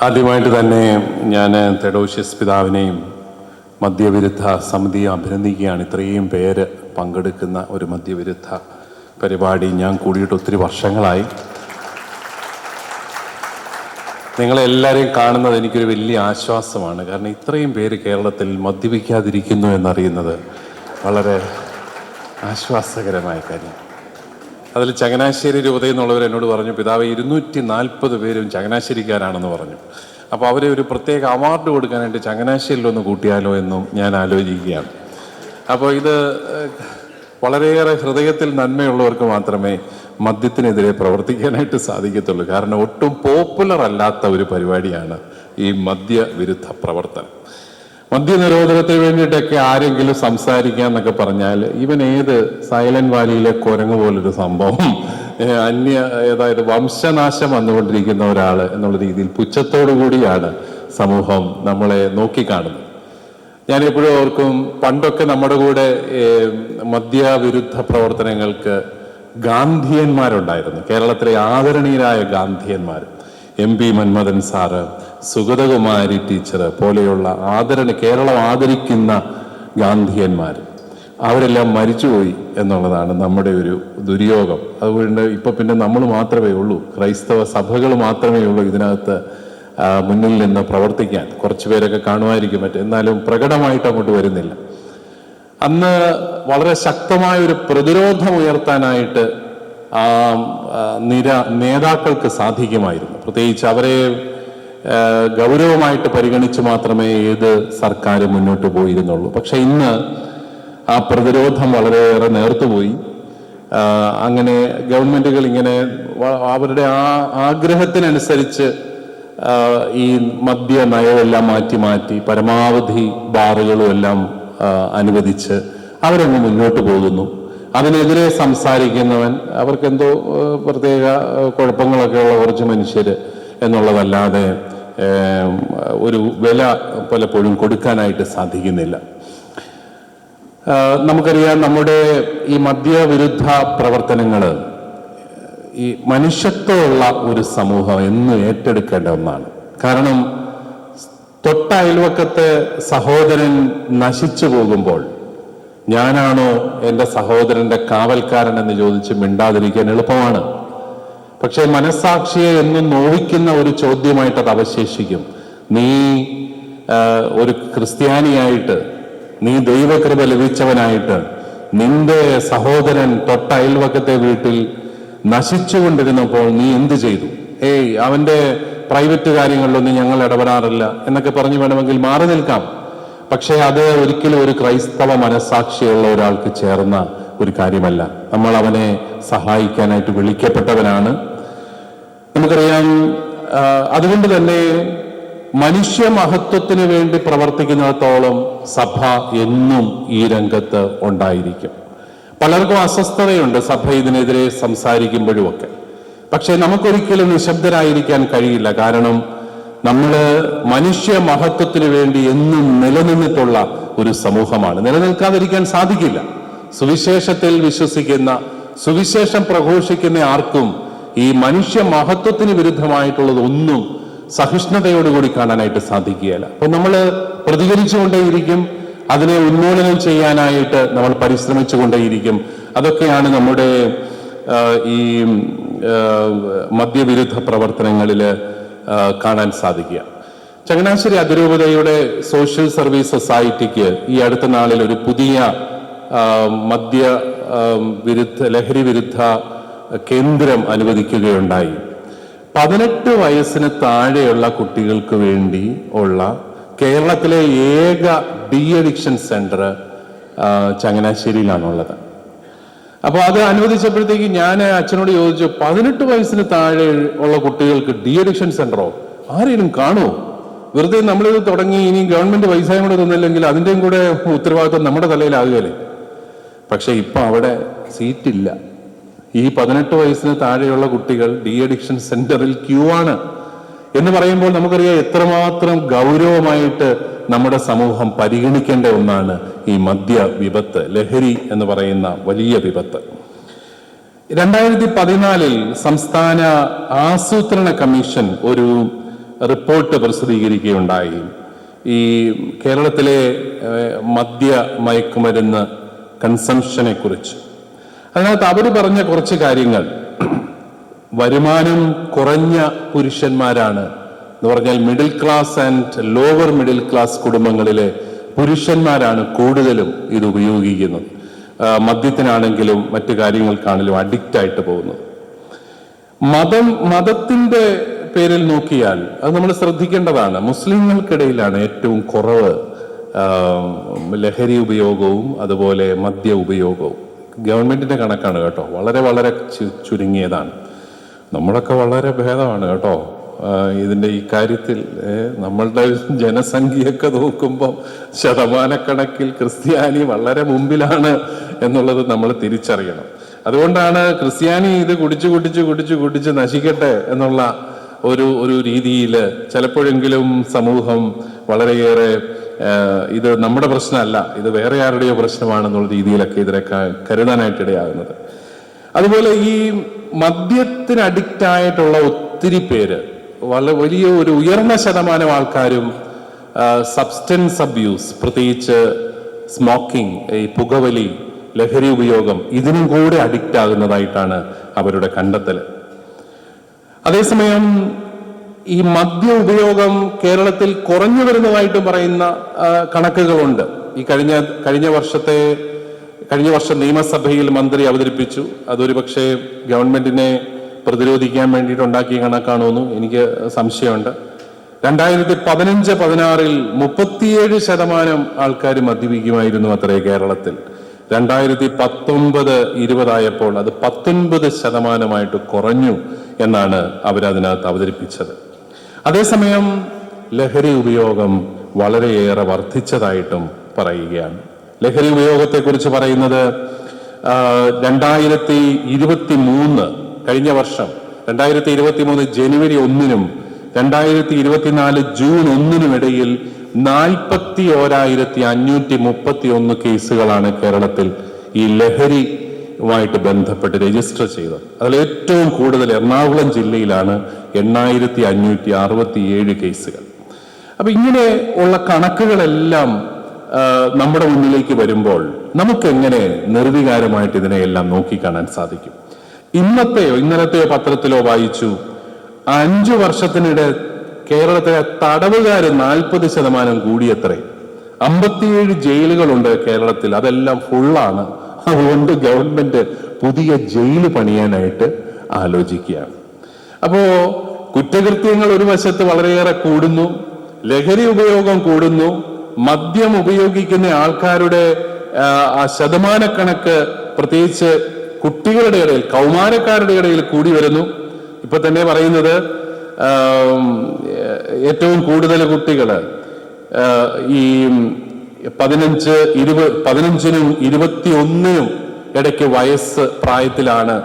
ആദ്യമായിട്ട് തന്നെ ഞാൻ തെഡോഷ്യസ് പിതാവിനെയും മദ്യവിരുദ്ധ സമിതിയെ അഭിനന്ദിക്കുകയാണ്. ഇത്രയും പേര് പങ്കെടുക്കുന്ന ഒരു മദ്യവിരുദ്ധ പരിപാടി ഞാൻ കൂടിയിട്ട് ഒത്തിരി വർഷങ്ങളായി. നിങ്ങളെല്ലാവരെയും കാണുന്നത് എനിക്കൊരു വലിയ ആശ്വാസമാണ്. കാരണം ഇത്രയും പേര് കേരളത്തിൽ മദ്യപിക്കാതിരിക്കുന്നു എന്നറിയുന്നത് വളരെ ആശ്വാസകരമായ കാര്യം. അതിൽ ചങ്ങനാശ്ശേരി രൂപതയിൽ നിന്നുള്ളവർ എന്നോട് പറഞ്ഞു, പിതാവ് 240 പേരും ചങ്ങനാശ്ശേരിക്കാരാണെന്ന് പറഞ്ഞു. അപ്പോൾ അവരെ ഒരു പ്രത്യേക അവാർഡ് കൊടുക്കാനായിട്ട് ചങ്ങനാശ്ശേരിയിലൊന്ന് കൂട്ടിയാലോ എന്നും ഞാൻ ആലോചിക്കുകയാണ്. അപ്പോൾ ഇത് വളരെയേറെ ഹൃദയത്തിൽ നന്മയുള്ളവർക്ക് മാത്രമേ മദ്യത്തിനെതിരെ പ്രവർത്തിക്കാനായിട്ട് സാധിക്കത്തുള്ളൂ. കാരണം ഒട്ടും പോപ്പുലർ അല്ലാത്ത ഒരു പരിപാടിയാണ് ഈ മദ്യവിരുദ്ധ പ്രവർത്തനം. മദ്യനിരോധനത്തിന് വേണ്ടിയിട്ടൊക്കെ ആരെങ്കിലും സംസാരിക്കാന്നൊക്കെ പറഞ്ഞാൽ ഇവൻ ഏത് സൈലന്റ് വാലിയിലെ കുരങ്ങ് പോലൊരു സംഭവം, ഏതായത് വംശനാശം വന്നുകൊണ്ടിരിക്കുന്ന ഒരാൾ എന്നുള്ള രീതിയിൽ പുച്ഛത്തോടു കൂടിയാണ് സമൂഹം നമ്മളെ നോക്കിക്കാണുന്നത്. ഞാൻ എപ്പോഴും ഓർക്കും, പണ്ടൊക്കെ നമ്മുടെ കൂടെ മദ്യവിരുദ്ധ പ്രവർത്തനങ്ങൾക്ക് ഗാന്ധിയന്മാരുണ്ടായിരുന്നു. കേരളത്തിലെ ആദരണീയരായ ഗാന്ധിയന്മാർ, MP Manmadhan sir, Sugathakumari teacher പോലെയുള്ള കേരളം ആദരിക്കുന്ന ഗാന്ധിയന്മാർ, അവരെല്ലാം മരിച്ചുപോയി എന്നുള്ളതാണ് നമ്മുടെ ഒരു ദുര്യോഗം. അതുകൊണ്ട് ഇപ്പൊ പിന്നെ നമ്മൾ മാത്രമേ ഉള്ളൂ, ക്രൈസ്തവ സഭകൾ മാത്രമേ ഉള്ളൂ ഇതിനകത്ത് മുന്നിൽ നിന്ന് പ്രവർത്തിക്കാൻ. കുറച്ചു പേരൊക്കെ കാണുമായിരിക്കും, എന്നാലും പ്രകടമായിട്ട് അങ്ങോട്ട് വരുന്നില്ല. അന്ന് വളരെ ശക്തമായ ഒരു പ്രതിരോധം ഉയർത്താനായിട്ട് നേതാക്കൾക്ക് സാധിക്കുമായിരുന്നു. പ്രത്യേകിച്ച് അവരെ ഗൗരവമായിട്ട് പരിഗണിച്ച് മാത്രമേ ഏത് സർക്കാർ മുന്നോട്ട് പോയിരുന്നുള്ളൂ. പക്ഷെ ഇന്ന് ആ പ്രതിരോധം വളരെയേറെ നേർത്തുപോയി. അങ്ങനെ ഗവൺമെന്റുകൾ ഇങ്ങനെ അവരുടെ ആഗ്രഹത്തിനനുസരിച്ച് ഈ മദ്യ നയമെല്ലാം മാറ്റി പരമാവധി ബാറുകളും എല്ലാം അനുവദിച്ച് അവരങ്ങ് മുന്നോട്ട് പോകുന്നു. അതിനെതിരെ സംസാരിക്കുന്നവൻ അവർക്കെന്തോ പ്രത്യേക കുഴപ്പങ്ങളൊക്കെ ഉള്ള കുറച്ച് മനുഷ്യർ എന്നുള്ളതല്ലാതെ ഒരു വില പലപ്പോഴും കൊടുക്കാനായിട്ട് സാധിക്കുന്നില്ല. നമുക്കറിയാം, നമ്മുടെ ഈ മദ്യവിരുദ്ധ പ്രവർത്തനങ്ങൾ ഈ മനുഷ്യത്വമുള്ള ഒരു സമൂഹം എന്ന് ഏറ്റെടുക്കേണ്ട ഒന്നാണ്. കാരണം തൊട്ട അയൽവക്കത്തെ സഹോദരൻ നശിച്ചു പോകുമ്പോൾ ഞാനാണോ എൻ്റെ സഹോദരന്റെ കാവൽക്കാരൻ എന്ന് ചോദിച്ച് മിണ്ടാതിരിക്കാൻ എളുപ്പമാണ്. പക്ഷെ മനസ്സാക്ഷിയെ എന്നും നോവിക്കുന്ന ഒരു ചോദ്യമായിട്ട് അത് അവശേഷിക്കും. നീ ഒരു ക്രിസ്ത്യാനിയായിട്ട്, നീ ദൈവകൃപ ലഭിച്ചവനായിട്ട് നിന്റെ സഹോദരൻ തൊട്ട അയൽവക്കത്തെ വീട്ടിൽ നശിച്ചുകൊണ്ടിരുന്നപ്പോൾ നീ എന്ത് ചെയ്തു? അവന്റെ പ്രൈവറ്റ് കാര്യങ്ങളിലൊന്നും ഞങ്ങൾ ഇടപെടാറില്ല എന്നൊക്കെ പറഞ്ഞു വേണമെങ്കിൽ മാറി നിൽക്കാം. പക്ഷെ അത് ഒരിക്കലും ഒരു ക്രൈസ്തവ മനസ്സാക്ഷിയുള്ള ഒരാൾക്ക് ചേർന്ന ഒരു കാര്യമല്ല. നമ്മൾ അവനെ സഹായിക്കാനായിട്ട് വിളിക്കപ്പെട്ടവനാണ്. നമുക്കറിയാം, അതുകൊണ്ട് തന്നെ മനുഷ്യ മഹത്വത്തിന് വേണ്ടി പ്രവർത്തിക്കുന്നിടത്തോളം സഭ എന്നും ഈ രംഗത്ത് ഉണ്ടായിരിക്കും. പലർക്കും അസ്വസ്ഥതയുണ്ട് സഭ ഇതിനെതിരെ സംസാരിക്കുമ്പോഴുമൊക്കെ. പക്ഷെ നമുക്കൊരിക്കലും നിശബ്ദരായിരിക്കാൻ കഴിയില്ല. കാരണം നമ്മൾ മനുഷ്യ മഹത്വത്തിന് വേണ്ടി എന്നും നിലനിന്നിട്ടുള്ള ഒരു സമൂഹമാണ്. നിലനിൽക്കാതിരിക്കാൻ സാധിക്കില്ല. സുവിശേഷത്തിൽ വിശ്വസിക്കുന്ന, സുവിശേഷം പ്രഘോഷിക്കുന്ന ആർക്കും ഈ മനുഷ്യ മഹത്വത്തിന് വിരുദ്ധമായിട്ടുള്ളത് ഒന്നും സഹിഷ്ണുതയോടുകൂടി കാണാനായിട്ട് സാധിക്കുകയില്ല. അപ്പൊ നമ്മൾ പ്രതികരിച്ചുകൊണ്ടേയിരിക്കും, അതിനെ ഉന്മൂലനം ചെയ്യാനായിട്ട് നമ്മൾ പരിശ്രമിച്ചുകൊണ്ടേയിരിക്കും. അതൊക്കെയാണ് നമ്മുടെ ഈ മദ്യവിരുദ്ധ പ്രവർത്തനങ്ങളിൽ കാണാൻ സാധിക്കുക. ചങ്ങനാശ്ശേരി അതിരൂപതയുടെ സോഷ്യൽ സർവീസ് സൊസൈറ്റിക്ക് ഈ അടുത്ത നാളിൽ ഒരു പുതിയ ലഹരി വിരുദ്ധ കേന്ദ്രം അനുവദിക്കുകയുണ്ടായി. 18 വയസ്സിന് താഴെയുള്ള കുട്ടികൾക്ക് വേണ്ടി ഉള്ള കേരളത്തിലെ ഏക ഡി അഡിക്ഷൻ സെന്റർ ചങ്ങനാശ്ശേരിയിലാണുള്ളത്. അപ്പോൾ അത് അനുവദിച്ചപ്പോഴത്തേക്ക് ഞാൻ അച്ഛനോട് ചോദിച്ചു, 18 വയസ്സിന് താഴെ ഉള്ള കുട്ടികൾക്ക് ഡി അഡിക്ഷൻ സെന്ററോ? ആരെങ്കിലും കാണുമോ? വെറുതെ നമ്മളിത് തുടങ്ങി ഇനി ഗവൺമെന്റ് പൈസയും കൂടെ തന്നില്ലെങ്കിൽ അതിൻ്റെയും കൂടെ ഉത്തരവാദിത്വം നമ്മുടെ തലയിലാകുകയല്ലേ. പക്ഷെ ഇപ്പൊ അവിടെ സീറ്റില്ല. ഈ 18 വയസ്സിന് താഴെയുള്ള കുട്ടികൾ ഡി അഡിക്ഷൻ സെന്ററിൽ ക്യൂ ആണ് എന്ന് പറയുമ്പോൾ നമുക്കറിയാം എത്രമാത്രം ഗൗരവമായിട്ട് നമ്മുടെ സമൂഹം പരിഗണിക്കേണ്ട ഒന്നാണ് ഈ മദ്യ വിപത്ത്, ലഹരി എന്ന് പറയുന്ന വലിയ വിപത്ത്. 2014 സംസ്ഥാന ആസൂത്രണ കമ്മീഷൻ ഒരു റിപ്പോർട്ട് പ്രസിദ്ധീകരിക്കുകയുണ്ടായി ഈ കേരളത്തിലെ മദ്യ മയക്കുമരുന്ന് കൺസംഷനെ കുറിച്ച്. അതിനകത്ത് അവർ പറഞ്ഞ കുറച്ച് കാര്യങ്ങൾ, വരുമാനം കുറഞ്ഞ പുരുഷന്മാരാണ് എന്ന് പറഞ്ഞാൽ middle class and lower middle class കുടുംബങ്ങളിലെ പുരുഷന്മാരാണ് കൂടുതലും ഇത് ഉപയോഗിക്കുന്നത്. മദ്യത്തിനാണെങ്കിലും മറ്റു കാര്യങ്ങൾക്കാണെങ്കിലും അഡിക്റ്റായിട്ട് പോകുന്നത്. മതത്തിന്റെ പേരിൽ നോക്കിയാൽ അത് നമ്മൾ ശ്രദ്ധിക്കേണ്ടതാണ്. മുസ്ലിങ്ങൾക്കിടയിലാണ് ഏറ്റവും കുറവ് ലഹരി ഉപയോഗവും അതുപോലെ മദ്യ ഉപയോഗവും. ഗവൺമെന്റിന്റെ കണക്കാണ് കേട്ടോ, വളരെ വളരെ ചുരുങ്ങിയതാണ്. നമ്മളൊക്കെ വളരെ ഭേദമാണ് കേട്ടോ ഇതിന്റെ ഈ കാര്യത്തിൽ. നമ്മളുടെ ജനസംഖ്യയൊക്കെ നോക്കുമ്പോൾ ശതമാനക്കണക്കിൽ ക്രിസ്ത്യാനി വളരെ മുമ്പിലാണ് എന്നുള്ളത് നമ്മൾ തിരിച്ചറിയണം. അതുകൊണ്ടാണ് ക്രിസ്ത്യാനി ഇത് കുടിച്ച് നശിക്കട്ടെ എന്നുള്ള ഒരു രീതിയിൽ ചിലപ്പോഴെങ്കിലും സമൂഹം വളരെയേറെ ഇത് നമ്മുടെ പ്രശ്നമല്ല, ഇത് വേറെ ആരുടെയോ പ്രശ്നമാണെന്നുള്ള രീതിയിലൊക്കെ ഇതിനെ കരുതാനായിട്ടിടയാകുന്നത്. അതുപോലെ ഈ മദ്യത്തിന് അഡിക്റ്റ് ആയിട്ടുള്ള ഒത്തിരി പേര്, വലിയ ഒരു ഉയർന്ന ശതമാനം ആൾക്കാരും സബ്സ്റ്റൻസ് അബ്യൂസ്, പ്രത്യേകിച്ച് സ്മോക്കിംഗ്, ഈ പുകവലി, ലഹരി ഉപയോഗം, ഇതിനും കൂടെ അഡിക്റ്റ് ആകുന്നതായിട്ടാണ് അവരുടെ കണ്ടെത്തൽ. അതേസമയം ഈ മദ്യ ഉപയോഗം കേരളത്തിൽ കുറഞ്ഞു വരുന്നതായിട്ടും പറയുന്ന കണക്കുകളുണ്ട്. ഈ കഴിഞ്ഞ വർഷം നിയമസഭയിൽ മന്ത്രി അവതരിപ്പിച്ചു. അതൊരു പക്ഷേ ഗവൺമെന്റിനെ പ്രതിരോധിക്കാൻ വേണ്ടിയിട്ട് ഉണ്ടാക്കിയ കണക്കാണോന്നും എനിക്ക് സംശയമുണ്ട്. 2015-16 37% ആൾക്കാർ മദ്യപിക്കുമായിരുന്നു അത്രേ കേരളത്തിൽ. 2019-20 ആയപ്പോൾ അത് 19% കുറഞ്ഞു എന്നാണ് അവരതിനകത്ത് അവതരിപ്പിച്ചത്. അതേസമയം ലഹരി ഉപയോഗം വളരെയേറെ വർദ്ധിച്ചതായിട്ടും പറയുകയാണ്. ലഹരി ഉപയോഗത്തെക്കുറിച്ച് പറയുന്നത് 2023 കഴിഞ്ഞ വർഷം 2023 ജനുവരി 1-നും 2024 ജൂൺ 1-നും ഇടയിൽ 41,531 കേസുകളാണ് കേരളത്തിൽ ഈ ലഹരിയുമായിട്ട് ബന്ധപ്പെട്ട് രജിസ്റ്റർ ചെയ്തത്. അതിൽ ഏറ്റവും കൂടുതൽ എറണാകുളം ജില്ലയിലാണ് 8,567 കേസുകൾ. അപ്പൊ ഇങ്ങനെ ഉള്ള കണക്കുകളെല്ലാം നമ്മുടെ മുന്നിലേക്ക് വരുമ്പോൾ നമുക്കെങ്ങനെ നിർവികാരമായിട്ട് ഇതിനെയെല്ലാം നോക്കിക്കാണാൻ സാധിക്കും? ഇന്നലത്തെയോ പത്രത്തിലോ വായിച്ചു, 5 വർഷത്തിനിടെ കേരളത്തിലെ തടവുകാര് 40% കൂടിയത്രേ. 57 ജയിലുകളുണ്ട് കേരളത്തിൽ, അതെല്ലാം ഫുള്ളാണ്. അതുകൊണ്ട് ഗവൺമെന്റ് പുതിയ ജയില് പണിയാനായിട്ട് ആലോചിക്കുകയാണ്. അപ്പോ കുറ്റകൃത്യങ്ങൾ ഒരു വശത്ത് വളരെയേറെ കൂടുന്നു, ലഹരി ഉപയോഗം കൂടുന്നു, മദ്യം ഉപയോഗിക്കുന്ന ആൾക്കാരുടെ ശതമാനക്കണക്ക് പ്രത്യേകിച്ച് കുട്ടികളുടെ ഇടയിൽ, കൗമാരക്കാരുടെ ഇടയിൽ കൂടി വരുന്നു. ഇപ്പൊ തന്നെ പറയുന്നത് ഏറ്റവും കൂടുതൽ കുട്ടികൾ ഈ 15-നും 21-നും ഇടയ്ക്ക് വയസ്സ് പ്രായത്തിലാണ്.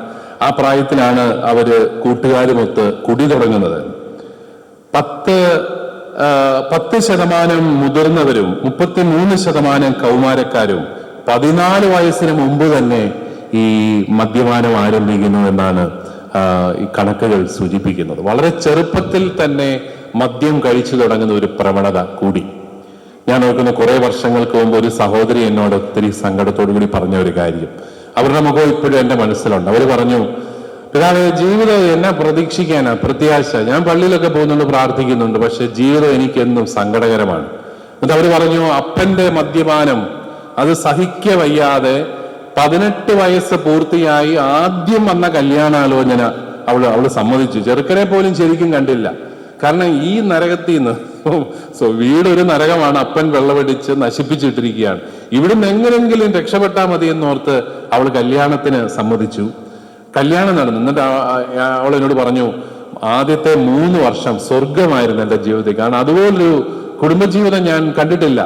ആ പ്രായത്തിലാണ് അവര് കൂട്ടുകാരുമൊത്ത് കുടി തുടങ്ങുന്നത്. 10% മുതിർന്നവരും 33% കൗമാരക്കാരും 14 വയസ്സിന് മുമ്പ് തന്നെ ഈ മദ്യപാനം ആരംഭിക്കുന്നു എന്നാണ് ഈ കണക്കുകൾ സൂചിപ്പിക്കുന്നത്. വളരെ ചെറുപ്പത്തിൽ തന്നെ മദ്യം കഴിച്ചു തുടങ്ങുന്ന ഒരു പ്രവണത കൂടി. ഞാൻ നോക്കുന്ന കുറെ വർഷങ്ങൾക്ക് മുമ്പ് ഒരു സഹോദരി എന്നോട് ഒത്തിരി സങ്കടത്തോടു കൂടി പറഞ്ഞ ഒരു കാര്യം, അവരുടെ മുഖം ഇപ്പോഴും എന്റെ മനസ്സിലുണ്ട്. അവർ പറഞ്ഞു, പിതാവേ, ജീവിതം എന്നെ പ്രതീക്ഷിക്കാനാ, പ്രത്യാശ, ഞാൻ പള്ളിയിലൊക്കെ പോകുന്നുണ്ട്, പ്രാർത്ഥിക്കുന്നുണ്ട്, പക്ഷെ ജീവിതം എനിക്കെന്നും സങ്കടകരമാണ്. എന്നിട്ട് അവർ പറഞ്ഞു, അപ്പന്റെ മദ്യപാനം അത് സഹിക്ക വയ്യാതെ 18 വയസ്സ് പൂർത്തിയായി ആദ്യം വന്ന കല്യാണാലോചന അവള് സമ്മതിച്ചു. ചെറുക്കനെ പോലും ശരിക്കും കണ്ടില്ല. കാരണം ഈ നരകത്തിൽ നിന്ന് വീടൊരു നരകമാണ്, അപ്പൻ വെള്ളമടിച്ച് നശിപ്പിച്ചിട്ടിരിക്കുകയാണ്, ഇവിടുന്ന് എങ്ങനെങ്കിലും രക്ഷപ്പെട്ടാൽ മതി എന്നോർത്ത് അവൾ കല്യാണത്തിന് സമ്മതിച്ചു. കല്യാണം നടന്നു. എന്നിട്ട് അവൾ എന്നോട് പറഞ്ഞു, ആദ്യത്തെ 3 വർഷം സ്വർഗമായിരുന്നു എൻ്റെ ജീവിതത്തിൽ. കാരണം അതുപോലൊരു കുടുംബജീവിതം ഞാൻ കണ്ടിട്ടില്ല.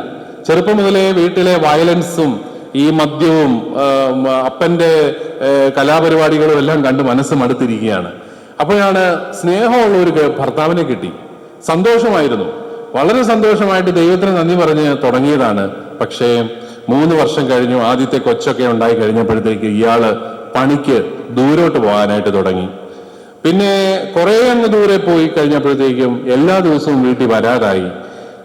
ചെറുപ്പം മുതലേ വീട്ടിലെ വയലൻസും ഈ മദ്യവും അപ്പന്റെ കലാപരിപാടികളും എല്ലാം കണ്ട് മനസ്സ് മടുത്തിരിക്കുകയാണ്. അപ്പോഴാണ് സ്നേഹമുള്ള ഒരു ഭർത്താവിനെ കിട്ടി. സന്തോഷമായിരുന്നു, വളരെ സന്തോഷമായിട്ട് ദൈവത്തിന് നന്ദി പറഞ്ഞ് തുടങ്ങിയതാണ്. പക്ഷേ 3 വർഷം കഴിഞ്ഞു, ആദ്യത്തെ കൊച്ചൊക്കെ ഉണ്ടായി കഴിഞ്ഞപ്പോഴത്തേക്ക് ഇയാള് പണിക്ക് ദൂരോട്ട് പോകാനായിട്ട് തുടങ്ങി. പിന്നെ കുറെ അങ്ങ് ദൂരെ പോയി കഴിഞ്ഞപ്പോഴത്തേക്കും എല്ലാ ദിവസവും വീട്ടിൽ വരാതായി.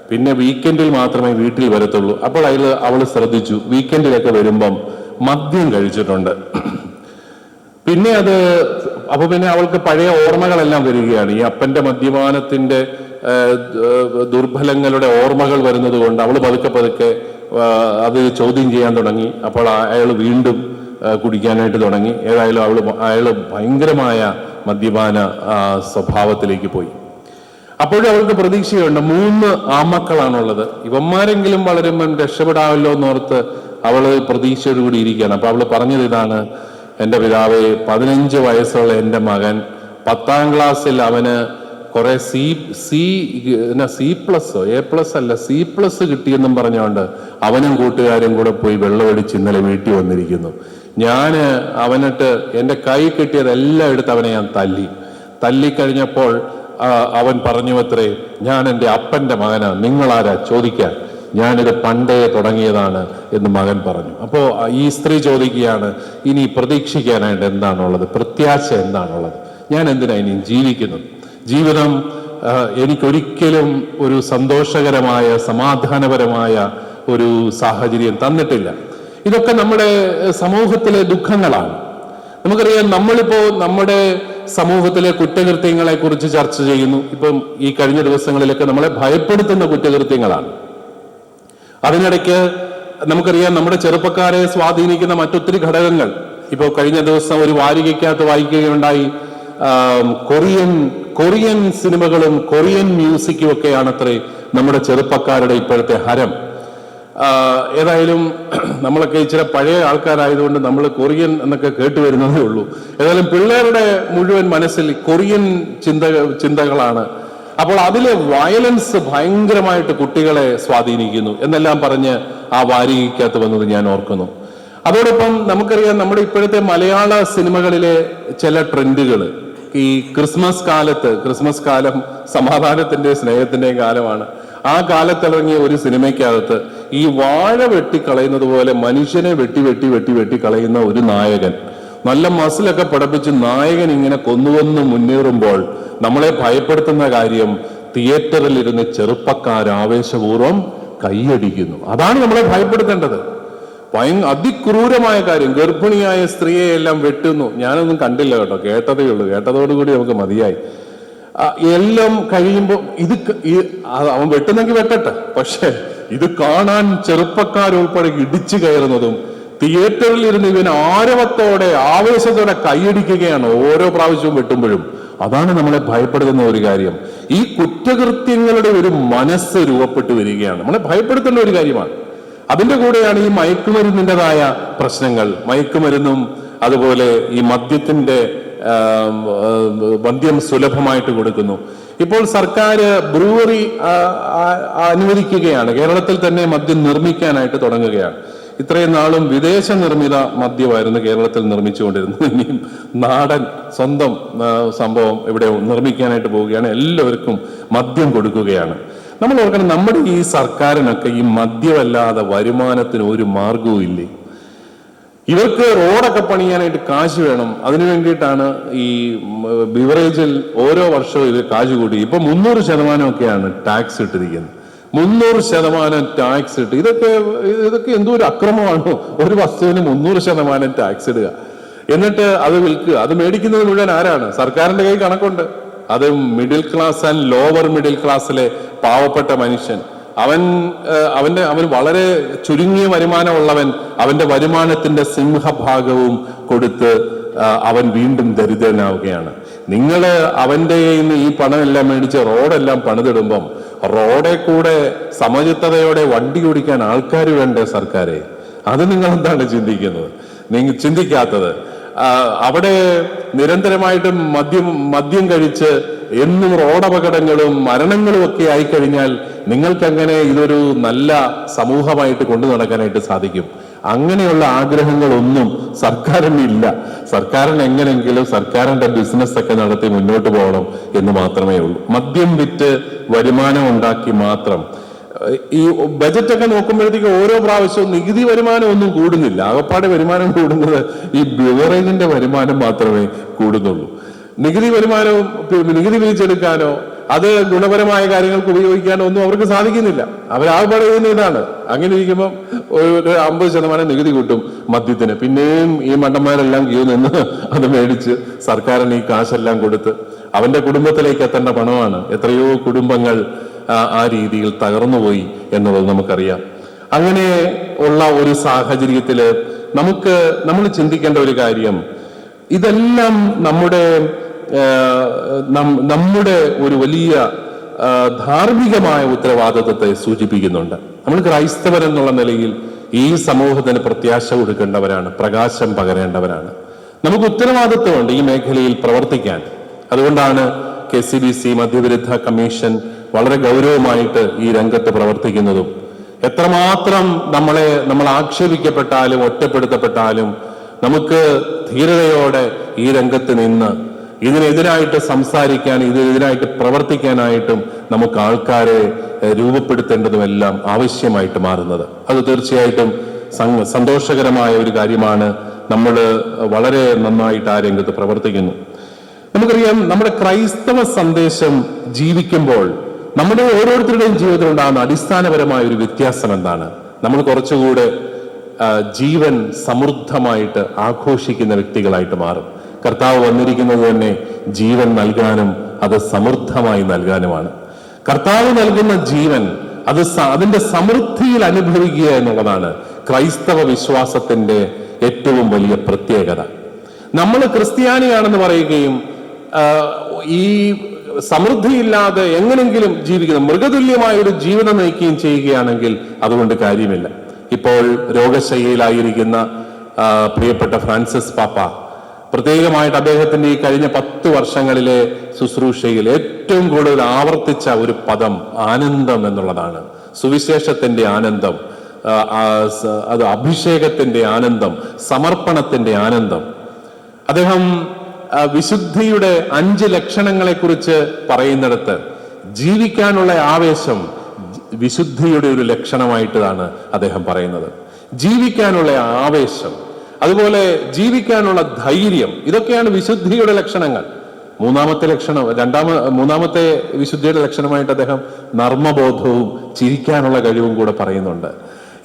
പിന്നെ വീക്കെൻഡിൽ മാത്രമേ വീട്ടിൽ വരത്തുള്ളൂ. അപ്പോൾ അവള് ശ്രദ്ധിച്ചു, വീക്കെൻഡിലൊക്കെ വരുമ്പം മദ്യം കഴിച്ചിട്ടുണ്ട്. പിന്നെ അപ്പൊ പിന്നെ അവൾക്ക് പഴയ ഓർമ്മകളെല്ലാം വരികയാണ്. ഈ അപ്പന്റെ മദ്യപാനത്തിന്റെ ദുർബലങ്ങളുടെ ഓർമ്മകൾ വരുന്നത് കൊണ്ട് അവൾ പതുക്കെ പതുക്കെ അത് ചോദ്യം ചെയ്യാൻ തുടങ്ങി. അപ്പോൾ അയാൾ വീണ്ടും കുടിക്കാനായിട്ട് തുടങ്ങി. ഏതായാലും അയാൾ ഭയങ്കരമായ മദ്യപാന സ്വഭാവത്തിലേക്ക് പോയി. അപ്പോഴും അവൾക്ക് പ്രതീക്ഷയുണ്ട്. 3 ആമക്കളാണുള്ളത്. ഇവന്മാരെങ്കിലും വളരുമ്പം രക്ഷപ്പെടാമല്ലോ എന്നോർത്ത് അവള് പ്രതീക്ഷയോടുകൂടി ഇരിക്കുകയാണ്. അപ്പൊ അവള് പറഞ്ഞത് ഇതാണ്: എൻ്റെ പിതാവേ, 15 വയസ്സുള്ള എൻ്റെ മകൻ 10ാം ക്ലാസ്സിൽ അവന് കുറെ C+ കിട്ടിയെന്നും പറഞ്ഞുകൊണ്ട് അവനും കൂട്ടുകാരും കൂടെ പോയി വെള്ളമടിച്ച് ഇന്നലെ വീട്ടിൽ വന്നിരിക്കുന്നു. ഞാൻ അവനിട്ട് എൻ്റെ കൈ കിട്ടിയതെല്ലാം എടുത്ത് അവനെ ഞാൻ തല്ലിക്കഴിഞ്ഞപ്പോൾ അവൻ പറഞ്ഞു അത്രേ, ഞാൻ എൻ്റെ അപ്പൻ്റെ മകനാ, നിങ്ങളാരാ ചോദിക്കാൻ, ഞാനിത് പണ്ടേ തുടങ്ങിയതാണ് എന്ന് മകൻ പറഞ്ഞു. അപ്പോൾ ഈ സ്ത്രീ ചോദിക്കുകയാണ്, ഇനി പ്രതീക്ഷിക്കാനായിട്ട് എന്താണുള്ളത്, പ്രത്യാശ എന്താണുള്ളത്, ഞാൻ എന്തിനാ ഇനി ജീവിക്കുന്നത്? ജീവിതം എനിക്കൊരിക്കലും ഒരു സന്തോഷകരമായ സമാധാനപരമായ ഒരു സാഹചര്യം തന്നിട്ടില്ല. ഇതൊക്കെ നമ്മുടെ സമൂഹത്തിലെ ദുഃഖങ്ങളാണ്. നമുക്കറിയാം, നമ്മളിപ്പോ നമ്മുടെ സമൂഹത്തിലെ കുറ്റകൃത്യങ്ങളെ കുറിച്ച് ചർച്ച ചെയ്യുന്നു. ഇപ്പം ഈ കഴിഞ്ഞ ദിവസങ്ങളിലൊക്കെ നമ്മളെ ഭയപ്പെടുത്തുന്ന കുറ്റകൃത്യങ്ങളാണ്. അതിനിടയ്ക്ക് നമുക്കറിയാം, നമ്മുടെ ചെറുപ്പക്കാരെ സ്വാധീനിക്കുന്ന മറ്റൊത്തിരി ഘടകങ്ങൾ. ഇപ്പോൾ കഴിഞ്ഞ ദിവസം ഒരു വാരികയ്ക്കകത്ത് വായിക്കുകയുണ്ടായി, കൊറിയൻ സിനിമകളും കൊറിയൻ മ്യൂസിക്കും ഒക്കെയാണത്രേ നമ്മുടെ ചെറുപ്പക്കാരുടെ ഇപ്പോഴത്തെ ഹരം. ഏതായാലും നമ്മളൊക്കെ ഇച്ചിരി പഴയ ആൾക്കാരായതുകൊണ്ട് നമ്മൾ കൊറിയൻ എന്നൊക്കെ കേട്ടുവരുന്നതേ ഉള്ളൂ. ഏതായാലും പിള്ളേരുടെ മുഴുവൻ മനസ്സിൽ കൊറിയൻ ചിന്തകളാണ്. അപ്പോൾ അതിലെ വയലൻസ് ഭയങ്കരമായിട്ട് കുട്ടികളെ സ്വാധീനിക്കുന്നു എന്നെല്ലാം പറഞ്ഞ് ആ വാരികയ്ക്കകത്ത് വന്നത് ഞാൻ ഓർക്കുന്നു. അതോടൊപ്പം നമുക്കറിയാം, നമ്മുടെ ഇപ്പോഴത്തെ മലയാള സിനിമകളിലെ ചില ട്രെൻഡുകൾ. ഈ ക്രിസ്മസ് കാലം സമാധാനത്തിന്റെ സ്നേഹത്തിന്റെയും കാലമാണ്. ആ കാലത്തിറങ്ങിയ ഒരു സിനിമയ്ക്കകത്ത് ഈ വാഴ വെട്ടിക്കളയുന്നത് പോലെ മനുഷ്യനെ വെട്ടി കളയുന്ന ഒരു നായകൻ, നല്ല മസിലൊക്കെ പഠിപ്പിച്ച് നായകൻ ഇങ്ങനെ കൊന്നു മുന്നേറുമ്പോൾ നമ്മളെ ഭയപ്പെടുത്തുന്ന കാര്യം, തിയേറ്ററിൽ ഇരുന്ന് ചെറുപ്പക്കാർ ആവേശപൂർവ്വം കൈയടിക്കുന്നു. അതാണ് നമ്മളെ ഭയപ്പെടുത്തേണ്ടത്. അതിക്രൂരമായ കാര്യം. ഗർഭിണിയായ സ്ത്രീയെ എല്ലാം വെട്ടുന്നു. ഞാനൊന്നും കണ്ടില്ല കേട്ടോ, കേട്ടതേ ഉള്ളൂ. കേട്ടതോടുകൂടി നമുക്ക് മതിയായി. എല്ലാം കഴിയുമ്പോൾ അവൻ വെട്ടുന്നെങ്കിൽ വെട്ടട്ടെ, പക്ഷെ ഇത് കാണാൻ ചെറുപ്പക്കാരുൾപ്പെടെ ഇടിച്ചു കയറുന്നതും തിയേറ്ററിൽ ഇരുന്ന് ഇവൻ ആരവത്തോടെ ആവേശത്തോടെ കൈയടിക്കുകയാണ് ഓരോ പ്രാവശ്യവും വെട്ടുമ്പോഴും. അതാണ് നമ്മളെ ഭയപ്പെടുത്തുന്ന ഒരു കാര്യം. ഈ കുറ്റകൃത്യങ്ങളുടെ ഒരു മനസ്സ് രൂപപ്പെട്ടു വരികയാണ്. നമ്മളെ ഭയപ്പെടുത്തേണ്ട ഒരു കാര്യമാണ്. അതിന്റെ കൂടെയാണ് ഈ മയക്കുമരുന്നിൻ്റെതായ പ്രശ്നങ്ങൾ. മയക്കുമരുന്നും അതുപോലെ ഈ മദ്യം സുലഭമായിട്ട് കൊടുക്കുന്നു. ഇപ്പോൾ സർക്കാർ ബ്രൂവറി അനുവദിക്കുകയാണ്. കേരളത്തിൽ തന്നെ മദ്യം നിർമ്മിക്കാനായിട്ട് തുടങ്ങുകയാണ്. ഇത്രയും നാളും വിദേശ നിർമ്മിത മദ്യമായിരുന്നു കേരളത്തിൽ നിർമ്മിച്ചുകൊണ്ടിരുന്നത്. ഇനിയും നാടൻ സ്വന്തം സംഭവം ഇവിടെ നിർമ്മിക്കാനായിട്ട് പോവുകയാണ്. എല്ലാവർക്കും മദ്യം കൊടുക്കുകയാണ്. നമ്മൾ ഓർക്കണം, നമ്മുടെ ഈ സർക്കാരിനൊക്കെ ഈ മദ്യമല്ലാതെ വരുമാനത്തിന് ഒരു മാർഗവും ഇല്ലേ? ഇവർക്ക് റോഡൊക്കെ പണിയാനായിട്ട് കാശ് വേണം. അതിനു വേണ്ടിയിട്ടാണ് ഈ ബിവറേജിൽ ഓരോ വർഷവും ഇത് കാശ് കൂടി. ഇപ്പൊ 300% ടാക്സ് ഇട്ടിരിക്കുന്നത്. 300% ടാക്സ് ഇട്ട് ഇതൊക്കെ എന്തോ ഒരു അക്രമമാണോ? ഒരു വസ്തുവിന് 300% ടാക്സ് ഇടുക, എന്നിട്ട് അത് വിൽക്കുക. അത് മേടിക്കുന്നത് മുഴുവൻ ആരാണ്? സർക്കാരിന്റെ കൈ കണക്കുണ്ട്. അത് middle class and lower middle ക്ലാസ്സിലെ പാവപ്പെട്ട മനുഷ്യൻ. അവൻ വളരെ ചുരുങ്ങിയ വരുമാനമുള്ളവൻ അവന്റെ വരുമാനത്തിന്റെ സിംഹഭാഗവും കൊടുത്ത് അവൻ വീണ്ടും ദരിദ്രനാവുകയാണ്. നിങ്ങൾ അവന്റെ ഈ പണമെല്ലാം മേടിച്ച് റോഡെല്ലാം പണിതിടുമ്പം റോഡെ കൂടെ സമചിത്തതയോടെ വണ്ടി ഓടിക്കാൻ ആൾക്കാർ വേണ്ടേ സർക്കാരെ? അത് നിങ്ങൾ എന്താണ് ചിന്തിക്കുന്നത്? നിങ്ങൾ ചിന്തിക്കാത്തത്. അവിടെ നിരന്തരമായിട്ട് മദ്യം കഴിച്ച് എന്നും റോഡപകടങ്ങളും മരണങ്ങളും ഒക്കെ ആയിക്കഴിഞ്ഞാൽ നിങ്ങൾക്കെങ്ങനെ ഇതൊരു നല്ല സമൂഹമായിട്ട് കൊണ്ടു നടക്കാനായിട്ട് സാധിക്കും? അങ്ങനെയുള്ള ആഗ്രഹങ്ങളൊന്നും സർക്കാരിനില്ല. സർക്കാരിന് എങ്ങനെയെങ്കിലും സർക്കാരിന്റെ ബിസിനസ് ഒക്കെ നടത്തി മുന്നോട്ട് പോകണം എന്ന് മാത്രമേ ഉള്ളൂ. മദ്യം വിറ്റ് വരുമാനം ഉണ്ടാക്കി മാത്രം. ഈ ബജറ്റൊക്കെ നോക്കുമ്പോഴത്തേക്ക് ഓരോ പ്രാവശ്യവും നികുതി വരുമാനം ഒന്നും കൂടുന്നില്ല. ആകപ്പാടെ വരുമാനം കൂടുന്നത് ഈ ബിവറേജിന്റെ വരുമാനം മാത്രമേ കൂടുന്നുള്ളൂ. നികുതി വരുമാനവും നികുതി പിരിച്ചെടുക്കാനോ അത് ഗുണപരമായ കാര്യങ്ങൾക്ക് ഉപയോഗിക്കാനോ ഒന്നും അവർക്ക് സാധിക്കുന്നില്ല. അവരാകെ ഇതാണ്. അങ്ങനെ ഇരിക്കുമ്പോൾ ഒരു 50% നികുതി കൂട്ടും മദ്യത്തിന്. പിന്നെയും ഈ മണ്ടന്മാരെല്ലാം ക്യൂ നിന്ന് അത് മേടിച്ച് സർക്കാരിന് ഈ കാശെല്ലാം കൊടുത്ത് അവന്റെ കുടുംബത്തിലേക്ക് എത്തേണ്ട പണമാണ്. എത്രയോ കുടുംബങ്ങൾ ആ രീതിയിൽ തകർന്നുപോയി എന്നുള്ളത് നമുക്കറിയാം. അങ്ങനെ ഉള്ള ഒരു സാഹചര്യത്തില് നമ്മൾ ചിന്തിക്കേണ്ട ഒരു കാര്യം, ഇതെല്ലാം നമ്മുടെ ഒരു വലിയ ധാർമ്മികമായ ഉത്തരവാദിത്വത്തെ സൂചിപ്പിക്കുന്നുണ്ട്. നമ്മൾ ക്രൈസ്തവരെന്നുള്ള നിലയിൽ ഈ സമൂഹത്തിന് പ്രത്യാശ കൊടുക്കേണ്ടവരാണ്, പ്രകാശം പകരേണ്ടവരാണ്. നമുക്ക് ഉത്തരവാദിത്വമുണ്ട് ഈ മേഖലയിൽ പ്രവർത്തിക്കാൻ. അതുകൊണ്ടാണ് KCBC മദ്യവിരുദ്ധ കമ്മീഷൻ വളരെ ഗൗരവമായിട്ട് ഈ രംഗത്ത് പ്രവർത്തിക്കുന്നതും. എത്രമാത്രം നമ്മൾ ആക്ഷേപിക്കപ്പെട്ടാലും ഒറ്റപ്പെടുത്തപ്പെട്ടാലും നമുക്ക് ധീരതയോടെ ഈ രംഗത്ത് നിന്ന് ഇതിനെതിരായിട്ട് സംസാരിക്കാൻ, ഇതിനെതിരായിട്ട് പ്രവർത്തിക്കാനായിട്ടും നമുക്ക് ആൾക്കാരെ രൂപപ്പെടുത്തേണ്ടതുമെല്ലാം ആവശ്യമായിട്ട് മാറുന്നത്. അത് തീർച്ചയായിട്ടും സന്തോഷകരമായ ഒരു കാര്യമാണ്. നമ്മൾ വളരെ നന്നായിട്ട് ആ രംഗത്ത് പ്രവർത്തിക്കുന്നു. നമുക്കറിയാം, നമ്മുടെ ക്രൈസ്തവ സന്ദേശം ജീവിക്കുമ്പോൾ നമ്മുടെ ഓരോരുത്തരുടെയും ജീവിതത്തിൽ ഉണ്ടാകുന്ന അടിസ്ഥാനപരമായ ഒരു വ്യത്യാസം എന്താണ്? നമ്മൾ കുറച്ചുകൂടെ ജീവൻ സമൃദ്ധമായിട്ട് ആഘോഷിക്കുന്ന വ്യക്തികളായിട്ട് മാറും. കർത്താവ് വന്നിരിക്കുന്നത് തന്നെ ജീവൻ നൽകാനും അത് സമൃദ്ധമായി നൽകാനുമാണ്. കർത്താവ് നൽകുന്ന ജീവൻ അതിന്റെ സമൃദ്ധിയിൽ അനുഭവിക്കുക എന്നുള്ളതാണ് ക്രൈസ്തവ വിശ്വാസത്തിന്റെ ഏറ്റവും വലിയ പ്രത്യേകത. നമ്മൾ ക്രിസ്ത്യാനിയാണെന്ന് പറയുകയും ഈ സമൃദ്ധിയില്ലാതെ എങ്ങനെങ്കിലും ജീവിക്കുന്ന മൃഗതുല്യമായ ഒരു ജീവിതം നയിക്കുകയും ചെയ്യുകയാണെങ്കിൽ അതുകൊണ്ട് കാര്യമില്ല. ഇപ്പോൾ രോഗശയ്യയിലായിരിക്കുന്ന പ്രിയപ്പെട്ട ഫ്രാൻസിസ് പാപ്പ പ്രത്യേകമായിട്ട് അദ്ദേഹത്തിന്റെ ഈ കഴിഞ്ഞ 10 വർഷങ്ങളിലെ ശുശ്രൂഷയിൽ ഏറ്റവും കൂടുതൽ ആവർത്തിച്ച ഒരു പദം ആനന്ദം എന്നുള്ളതാണ്. സുവിശേഷത്തിന്റെ ആനന്ദം, അത് അഭിഷേകത്തിന്റെ ആനന്ദം, സമർപ്പണത്തിന്റെ ആനന്ദം. അദ്ദേഹം വിശുദ്ധിയുടെ 5 ലക്ഷണങ്ങളെ കുറിച്ച് പറയുന്നിടത്ത് ജീവിക്കാനുള്ള ആവേശം വിശുദ്ധിയുടെ ഒരു ലക്ഷണമായിട്ടാണ് അദ്ദേഹം പറയുന്നത്. ജീവിക്കാനുള്ള ആവേശം, അതുപോലെ ജീവിക്കാനുള്ള ധൈര്യം, ഇതൊക്കെയാണ് വിശുദ്ധിയുടെ ലക്ഷണങ്ങൾ. മൂന്നാമത്തെ വിശുദ്ധിയുടെ ലക്ഷണമായിട്ട് അദ്ദേഹം നർമ്മബോധവും ചിരിക്കാനുള്ള കഴിവും കൂടെ പറയുന്നുണ്ട്.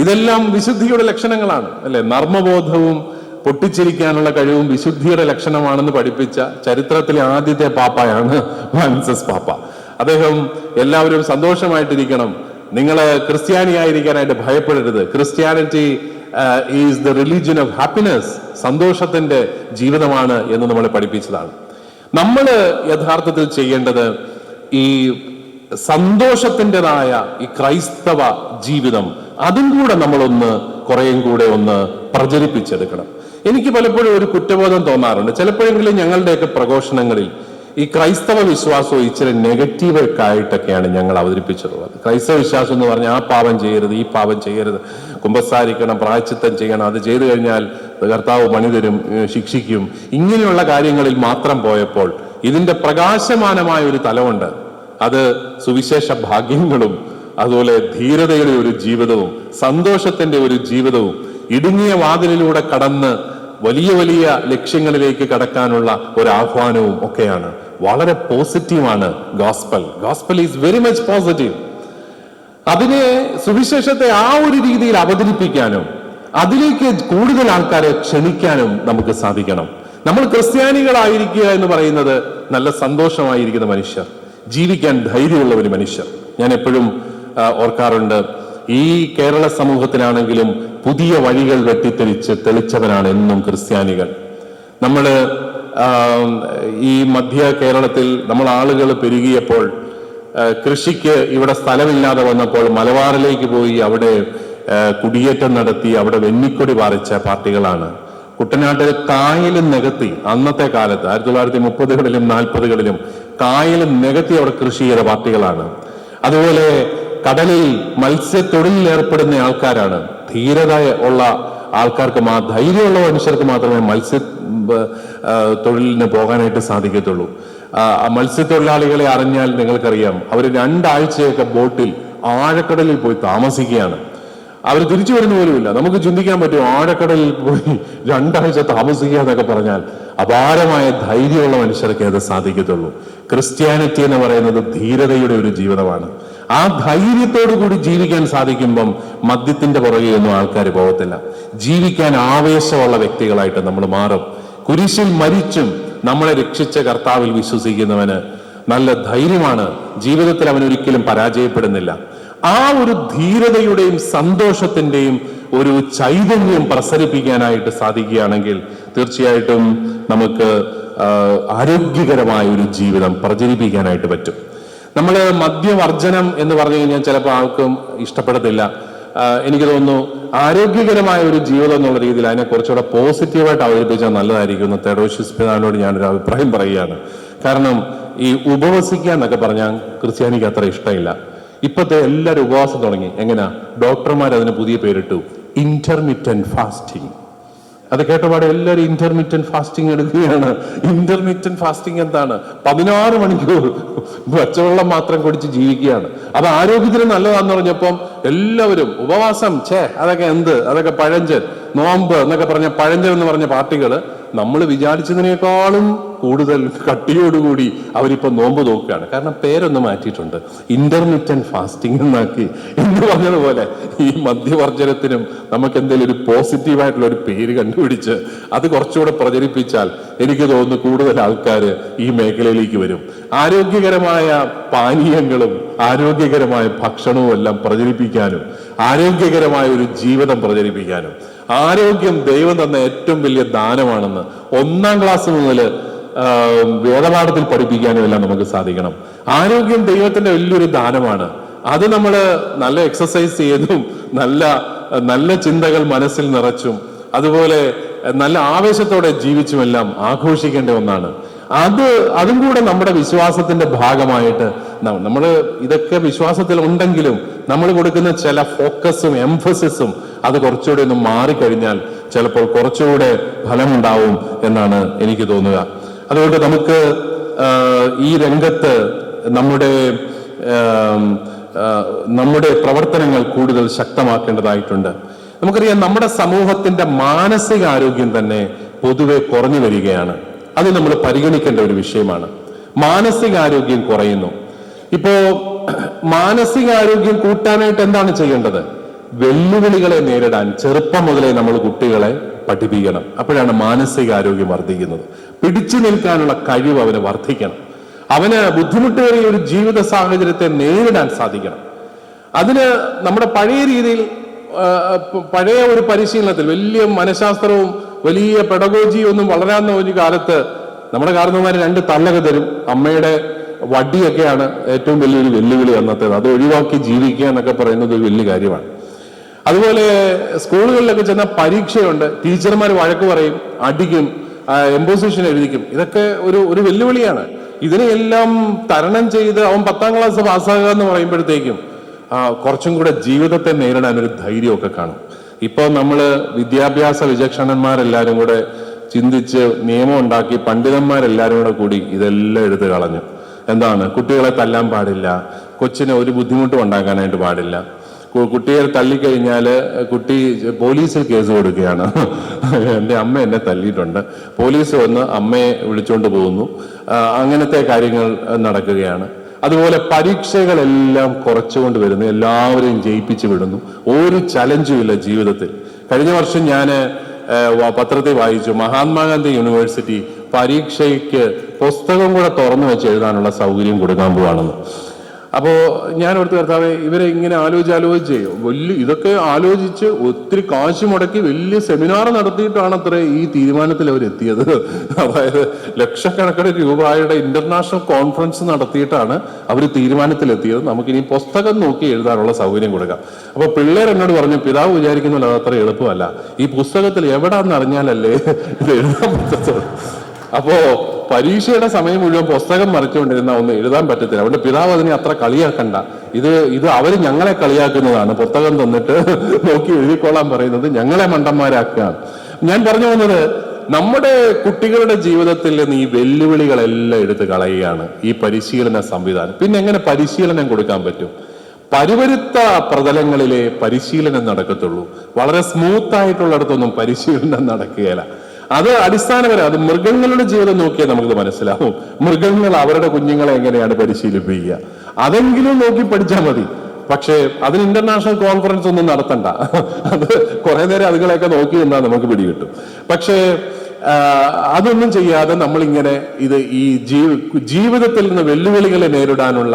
ഇതെല്ലാം വിശുദ്ധിയുടെ ലക്ഷണങ്ങളാണ്, അല്ലെ? നർമ്മബോധവും പൊട്ടിച്ചിരിക്കാനുള്ള കഴിവും വിശുദ്ധിയുടെ ലക്ഷണമാണെന്ന് പഠിപ്പിച്ച ചരിത്രത്തിലെ ആദ്യത്തെ പാപ്പയാണ് ഫ്രാൻസിസ് പാപ്പ. അദ്ദേഹം എല്ലാവരും സന്തോഷമായിട്ടിരിക്കണം, നിങ്ങൾ ക്രിസ്ത്യാനിയായിരിക്കാനായിട്ട് ഭയപ്പെടരുത്, Christianity is the religion of happiness, സന്തോഷത്തിന്റെ ജീവിതമാണ് എന്ന് നമ്മളെ പഠിപ്പിച്ചതാണ്. നമ്മൾ യഥാർത്ഥത്തിൽ ചെയ്യേണ്ടത് ഈ സന്തോഷത്തിൻ്റെതായ ഈ ക്രൈസ്തവ ജീവിതം അതും കൂടെ നമ്മളൊന്ന് കുറേയും കൂടെ ഒന്ന് പ്രചരിപ്പിച്ചെടുക്കണം. എനിക്ക് പലപ്പോഴും ഒരു കുറ്റബോധം തോന്നാറുണ്ട്. ചിലപ്പോഴെങ്കിലും ഞങ്ങളുടെയൊക്കെ പ്രഘോഷണങ്ങളിൽ ഈ ക്രൈസ്തവ വിശ്വാസവും ഇച്ചിരി നെഗറ്റീവൊക്കെ ആയിട്ടൊക്കെയാണ് ഞങ്ങൾ അവതരിപ്പിച്ചിട്ടുള്ളത്. ക്രൈസ്തവ വിശ്വാസം എന്ന് പറഞ്ഞാൽ ആ പാപം ചെയ്യരുത്, ഈ പാപം ചെയ്യരുത്, കുമ്പസാരിക്കണം, പ്രായശ്ചിത്തം ചെയ്യണം, അത് ചെയ്തു കഴിഞ്ഞാൽ കർത്താവ് പണി തരും, ശിക്ഷിക്കും, ഇങ്ങനെയുള്ള കാര്യങ്ങളിൽ മാത്രം പോയപ്പോൾ ഇതിന്റെ പ്രകാശമാനമായ ഒരു തലമുണ്ട്. അത് സുവിശേഷ ഭാഗ്യങ്ങളും അതുപോലെ ധീരതയുടെ ഒരു ജീവിതവും സന്തോഷത്തിന്റെ ഒരു ജീവിതവും ഇടുങ്ങിയ വാതിലിലൂടെ കടന്ന് വലിയ വലിയ ലക്ഷ്യങ്ങളിലേക്ക് കടക്കാനുള്ള ഒരു ആഹ്വാനവും ഒക്കെയാണ്. വളരെ പോസിറ്റീവാണ് gospel is very much positive. അതിനെ, സുവിശേഷത്തെ ആ ഒരു രീതിയിൽ അവതരിപ്പിക്കാനും അതിലേക്ക് കൂടുതൽ ആൾക്കാരെ ക്ഷണിക്കാനും നമുക്ക് സാധിക്കണം. നമ്മൾ ക്രിസ്ത്യാനികളായിരിക്കുക എന്ന് പറയുന്നത് നല്ല സന്തോഷമായിരിക്കുന്ന മനുഷ്യർ, ജീവിക്കാൻ ധൈര്യമുള്ള ഒരു മനുഷ്യർ. ഞാൻ എപ്പോഴും ഓർക്കാറുണ്ട്, ഈ കേരള സമൂഹത്തിലാണെങ്കിലും പുതിയ വഴികൾ തെളിച്ചവരാണ് എന്നും ക്രിസ്ത്യാനികൾ. നമ്മൾ ഈ മധ്യ കേരളത്തിൽ നമ്മൾ ആളുകൾ പെരുകിയപ്പോൾ, കൃഷിക്ക് ഇവിടെ സ്ഥലമില്ലാതെ വന്നപ്പോൾ മലബാറിലേക്ക് പോയി അവിടെ കുടിയേറ്റം നടത്തി അവിടെ വെന്നിക്കൊടി പാറിച്ച പാർട്ടികളാണ്. കുട്ടനാട്ടിൽ കായലും നികത്തി, അന്നത്തെ കാലത്ത് 1930കളിലും 40കളിലും കായലും നികത്തി അവിടെ കൃഷി ചെയ്ത പാർട്ടികളാണ്. അതുപോലെ കടലിൽ മത്സ്യത്തൊഴിലിൽ ഏർപ്പെടുന്ന ആൾക്കാരാണ്. ധീരത ഉള്ള ആൾക്കാർക്ക്, ധൈര്യമുള്ള മനുഷ്യർക്ക് മാത്രമേ മത്സ്യ തൊഴിലിന് പോകാനായിട്ട് സാധിക്കത്തുള്ളൂ. മത്സ്യത്തൊഴിലാളികളെ അറിഞ്ഞാൽ നിങ്ങൾക്കറിയാം, അവർ 2 ആഴ്ചയൊക്കെ ബോട്ടിൽ ആഴക്കടലിൽ പോയി താമസിക്കുകയാണ്. അവർ തിരിച്ചു വരുന്ന പോലുമില്ല. നമുക്ക് ചിന്തിക്കാൻ പറ്റും, ആഴക്കടലിൽ പോയി 2 ആഴ്ച താമസിക്കുക എന്നൊക്കെ പറഞ്ഞാൽ അപാരമായ ധൈര്യമുള്ള മനുഷ്യർക്കേ അത് സാധിക്കത്തുള്ളൂ. ക്രിസ്ത്യാനിറ്റി എന്ന് പറയുന്നത് ധീരതയുടെ ഒരു ജീവിതമാണ്. ആ ധൈര്യത്തോടു കൂടി ജീവിക്കാൻ സാധിക്കുമ്പം മദ്യത്തിന്റെ പുറകെ ഒന്നും ആൾക്കാർ പോകത്തില്ല. ജീവിക്കാൻ ആവേശമുള്ള വ്യക്തികളായിട്ട് നമ്മൾ മാറും. കുരിശിൽ മരിച്ചും നമ്മളെ രക്ഷിച്ച കർത്താവിൽ വിശ്വസിക്കുന്നവന് നല്ല ധൈര്യമാണ്. ജീവിതത്തിൽ അവൻ ഒരിക്കലും പരാജയപ്പെടുന്നില്ല. ആ ഒരു ധീരതയുടെയും സന്തോഷത്തിന്റെയും ഒരു ചൈതന്യം പ്രസരിപ്പിക്കാനായിട്ട് സാധിക്കുകയാണെങ്കിൽ തീർച്ചയായിട്ടും നമുക്ക് ആരോഗ്യകരമായ ഒരു ജീവിതം പ്രചരിപ്പിക്കാനായിട്ട് പറ്റും. നമ്മൾ മദ്യവർജനം എന്ന് പറഞ്ഞു കഴിഞ്ഞാൽ ചിലപ്പോൾ ആൾക്കും ഇഷ്ടപ്പെടത്തില്ല. എനിക്ക് തോന്നുന്നു ആരോഗ്യകരമായ ഒരു ജീവിതം എന്നുള്ള രീതിയിൽ അതിനെ കുറച്ചുകൂടെ പോസിറ്റീവായിട്ട് അവതരിപ്പിച്ചാൽ നല്ലതായിരിക്കും. തെഡോഷ്യസ് പിതാവിനോട് ഞാനൊരു അഭിപ്രായം പറയുകയാണ്. കാരണം ഈ ഉപവസിക്കുക എന്നൊക്കെ പറഞ്ഞാൽ ക്രിസ്ത്യാനിക്ക് അത്ര ഇഷ്ടമില്ല. ഇപ്പോഴത്തെ എല്ലാവരും ഉപവാസം തുടങ്ങി. എങ്ങനെയാ? ഡോക്ടർമാർ അതിന് പുതിയ പേരിട്ടു, ഇന്റർമിറ്റന്റ് ഫാസ്റ്റിംഗ്. അത് കേട്ടപാടെ എല്ലാവരും ഇന്റർമിറ്റന്റ് ഫാസ്റ്റിംഗ് എടുക്കുകയാണ്. ഇന്റർമിറ്റന്റ് ഫാസ്റ്റിംഗ് എന്താണ്? 16 മണിക്കൂർ പച്ചവെള്ളം മാത്രം കുടിച്ച് ജീവിക്കുകയാണ്. അത് ആരോഗ്യത്തിന് നല്ലതാന്ന് പറഞ്ഞപ്പം എല്ലാവരും ഉപവാസം, അതൊക്കെ എന്ത്, അതൊക്കെ പഴഞ്ചൻ, നോമ്പ് എന്നൊക്കെ പറഞ്ഞ പഴഞ്ചൻ എന്ന് പറഞ്ഞ പാർട്ടികള് നമ്മൾ വിചാരിച്ചതിനേക്കാളും കൂടുതൽ കട്ടിയോടുകൂടി അവരിപ്പോ നോമ്പ് നോക്കുകയാണ്. കാരണം പേരൊന്ന് മാറ്റിയിട്ടുണ്ട്, ഇന്റർമിറ്റന്റ് ഫാസ്റ്റിംഗ് എന്നാക്കി. എന്ന് പറഞ്ഞതുപോലെ ഈ മദ്യവർജനത്തിനും നമുക്ക് എന്തെങ്കിലും ഒരു പോസിറ്റീവായിട്ടുള്ള ഒരു പേര് കണ്ടുപിടിച്ച് അത് കുറച്ചുകൂടെ പ്രചരിപ്പിച്ചാൽ എനിക്ക് തോന്നുന്നു കൂടുതൽ ആൾക്കാർ ഈ മേഖലയിലേക്ക് വരും. ആരോഗ്യകരമായ പാനീയങ്ങളും ആരോഗ്യകരമായ ഭക്ഷണവും എല്ലാം പ്രചരിപ്പിക്കാനും ആരോഗ്യകരമായ ഒരു ജീവിതം പ്രചരിപ്പിക്കാനും ആരോഗ്യം ദൈവം തന്ന ഏറ്റവും വലിയ ദാനമാണെന്ന് 1ാം ക്ലാസ് മുതൽ വേദപാഠത്തിൽ പഠിപ്പിക്കാനും എല്ലാം നമുക്ക് സാധിക്കണം. ആരോഗ്യം ദൈവത്തിന്റെ വലിയൊരു ദാനമാണ്. അത് നമ്മൾ നല്ല എക്സസൈസ് ചെയ്തും നല്ല ചിന്തകൾ മനസ്സിൽ നിറച്ചും അതുപോലെ നല്ല ആവേശത്തോടെ ജീവിച്ചുമെല്ലാം ആഘോഷിക്കേണ്ട ഒന്നാണ്. അതും കൂടെ നമ്മുടെ വിശ്വാസത്തിന്റെ ഭാഗമായിട്ട് നമ്മൾ ഇതൊക്കെ വിശ്വാസത്തിൽ ഉണ്ടെങ്കിലും നമ്മൾ കൊടുക്കുന്ന ചില ഫോക്കസും എംഫസിസും അത് കുറച്ചുകൂടെ ഒന്ന് മാറിക്കഴിഞ്ഞാൽ ചിലപ്പോൾ കുറച്ചുകൂടെ ഫലമുണ്ടാവും എന്നാണ് എനിക്ക് തോന്നുക. അതുകൊണ്ട് നമുക്ക് ഈ രംഗത്ത് നമ്മുടെ പ്രവർത്തനങ്ങൾ കൂടുതൽ ശക്തമാക്കേണ്ടതായിട്ടുണ്ട്. നമുക്കറിയാം, നമ്മുടെ സമൂഹത്തിന്റെ മാനസികാരോഗ്യം തന്നെ പൊതുവെ കുറഞ്ഞു വരികയാണ്. അത് നമ്മൾ പരിഗണിക്കേണ്ട ഒരു വിഷയമാണ്. മാനസികാരോഗ്യം കുറയുന്നു. ഇപ്പോ മാനസികാരോഗ്യം കൂട്ടാനായിട്ട് എന്താണ് ചെയ്യേണ്ടത്? വെല്ലുവിളികളെ നേരിടാൻ ചെറുപ്പം മുതലേ നമ്മൾ കുട്ടികളെ പഠിപ്പിക്കണം. അപ്പോഴാണ് മാനസികാരോഗ്യം വർദ്ധിക്കുന്നത്. പിടിച്ചു നിൽക്കാനുള്ള കഴിവ് അവന് വർദ്ധിക്കണം. അവന് ബുദ്ധിമുട്ടേറിയ ഒരു ജീവിത സാഹചര്യത്തെ നേരിടാൻ സാധിക്കണം. അതിന് നമ്മുടെ പഴയ രീതിയിൽ പഴയ ഒരു പരിശീലനത്തിൽ വലിയ മനഃശാസ്ത്രവും വലിയ പെഡഗോജിയും ഒന്നും വളരാവുന്ന ഒരു കാലത്ത് നമ്മുടെ കാരണവന്മാര് 2 തള്ളക തരും. അമ്മയുടെ വടിയൊക്കെയാണ് ഏറ്റവും വലിയൊരു വെല്ലുവിളി അന്നത്തേത്. അത് ഒഴിവാക്കി ജീവിക്കുക എന്നൊക്കെ പറയുന്നത് ഒരു വലിയ കാര്യമാണ്. അതുപോലെ സ്കൂളുകളിലൊക്കെ ചെന്ന പരീക്ഷയുണ്ട്, ടീച്ചർമാർ വഴക്ക് പറയും, അടിക്കും, എംപോസിഷൻ എഴുതിക്കും. ഇതൊക്കെ ഒരു വെല്ലുവിളിയാണ്. ഇതിനെയെല്ലാം തരണം ചെയ്ത് അവൻ 10ാം ക്ലാസ് പാസ്സാകുക എന്ന് പറയുമ്പോഴത്തേക്കും കുറച്ചും കൂടെ ജീവിതത്തെ നേരിടാൻ ഒരു ധൈര്യമൊക്കെ കാണും. ഇപ്പൊ നമ്മള് വിദ്യാഭ്യാസ വിചക്ഷണന്മാരെല്ലാരും കൂടെ ചിന്തിച്ച് നിയമം ഉണ്ടാക്കി പണ്ഡിതന്മാരെല്ലാരും കൂടി ഇതെല്ലാം എടുത്തു കളഞ്ഞു. എന്താണ്? കുട്ടികളെ തല്ലാൻ പാടില്ല, കൊച്ചിന് ഒരു ബുദ്ധിമുട്ടും ഉണ്ടാക്കാനായിട്ട് പാടില്ല. കുട്ടിയെ തല്ലിക്കഴിഞ്ഞാല് കുട്ടി പോലീസിൽ കേസ് കൊടുക്കുകയാണ്. എൻ്റെ അമ്മ എന്നെ തല്ലിയിട്ടുണ്ട്, പോലീസ് വന്ന് അമ്മയെ വിളിച്ചുകൊണ്ട് പോകുന്നു. അങ്ങനത്തെ കാര്യങ്ങൾ നടക്കുകയാണ്. അതുപോലെ പരീക്ഷകളെല്ലാം കുറച്ചുകൊണ്ട് വരുന്നു, എല്ലാവരെയും ജയിപ്പിച്ചു വിടുന്നു. ഒരു ചലഞ്ചും ഇല്ല ജീവിതത്തിൽ. കഴിഞ്ഞ വർഷം ഞാൻ പത്രത്തിൽ വായിച്ചു, മഹാത്മാഗാന്ധി യൂണിവേഴ്സിറ്റി പരീക്ഷയ്ക്ക് പുസ്തകം കൂടെ തുറന്നു വെച്ച് എഴുതാനുള്ള സൗകര്യം കൊടുക്കാൻ പോവാണെന്ന്. അപ്പോ ഞാൻ ഓർത്ത്, കർത്താവേ, ഇവരെ ഇങ്ങനെ ആലോചിച്ച് ഇതൊക്കെ ആലോചിച്ച് ഒത്തിരി കാശ് മുടക്കി വലിയ സെമിനാർ നടത്തിയിട്ടാണ് അത്ര ഈ തീരുമാനത്തിൽ അവരെത്തിയത്. അതായത് ലക്ഷക്കണക്കിന് രൂപയുടെ ഇന്റർനാഷണൽ കോൺഫറൻസ് നടത്തിയിട്ടാണ് അവർ തീരുമാനത്തിലെത്തിയത്. നമുക്കിനി പുസ്തകം നോക്കി എഴുതാനുള്ള സൗകര്യം കൊടുക്കാം. അപ്പൊ പിള്ളേർ എന്നോട് പറഞ്ഞു, പിതാവ് വിചാരിക്കുന്നില്ല അതത്ര എളുപ്പമല്ല, ഈ പുസ്തകത്തിൽ എവിടാന്ന് അറിഞ്ഞാലല്ലേ ഇത് എഴുതാൻ പറ്റത്തുള്ളൂ. അപ്പോ പരീക്ഷയുടെ സമയം മുഴുവൻ പുസ്തകം മറിച്ചുകൊണ്ടിരുന്ന ഒന്നും എഴുതാൻ പറ്റത്തില്ല. അതുകൊണ്ട് പിതാവ് അതിനെ അത്ര കളിയാക്കണ്ട, ഇത് അവര് ഞങ്ങളെ കളിയാക്കുന്നതാണ്, പുസ്തകം തന്നിട്ട് നോക്കി എഴുതിക്കൊള്ളാൻ പറയുന്നത് ഞങ്ങളെ മണ്ടന്മാരാക്കുകയാണ്. ഞാൻ പറഞ്ഞു വന്നത്, നമ്മുടെ കുട്ടികളുടെ ജീവിതത്തിൽ നിന്ന് ഈ വെല്ലുവിളികളെല്ലാം എടുത്ത് കളയുകയാണ് ഈ പരിശീലന സംവിധാനം. പിന്നെ എങ്ങനെ പരിശീലനം കൊടുക്കാൻ പറ്റും? പരുവരുത്ത പ്രതലങ്ങളിലെ പരിശീലനം നടക്കത്തുള്ളൂ. വളരെ സ്മൂത്ത് ആയിട്ടുള്ളിടത്തൊന്നും പരിശീലനം നടക്കുകയില്ല. അത് അടിസ്ഥാനപരം, അത് മൃഗങ്ങളുടെ ജീവിതം നോക്കിയാൽ നമുക്കത് മനസ്സിലാവും. മൃഗങ്ങൾ അവരുടെ കുഞ്ഞുങ്ങളെ എങ്ങനെയാണ് പരിശീലിപ്പിക്കുക, അതെങ്കിലും നോക്കി പഠിച്ചാൽ മതി. പക്ഷേ അതിന് ഇന്റർനാഷണൽ കോൺഫറൻസ് ഒന്നും നടത്തണ്ട. അത് കുറെ നേരം അതുങ്ങളെയൊക്കെ നോക്കി നിന്നാൽ നമുക്ക് പിടികിട്ടും. പക്ഷേ അതൊന്നും ചെയ്യാതെ നമ്മളിങ്ങനെ ഈ ജീവിതത്തിൽ നിന്ന് വെല്ലുവിളികളെ നേരിടാനുള്ള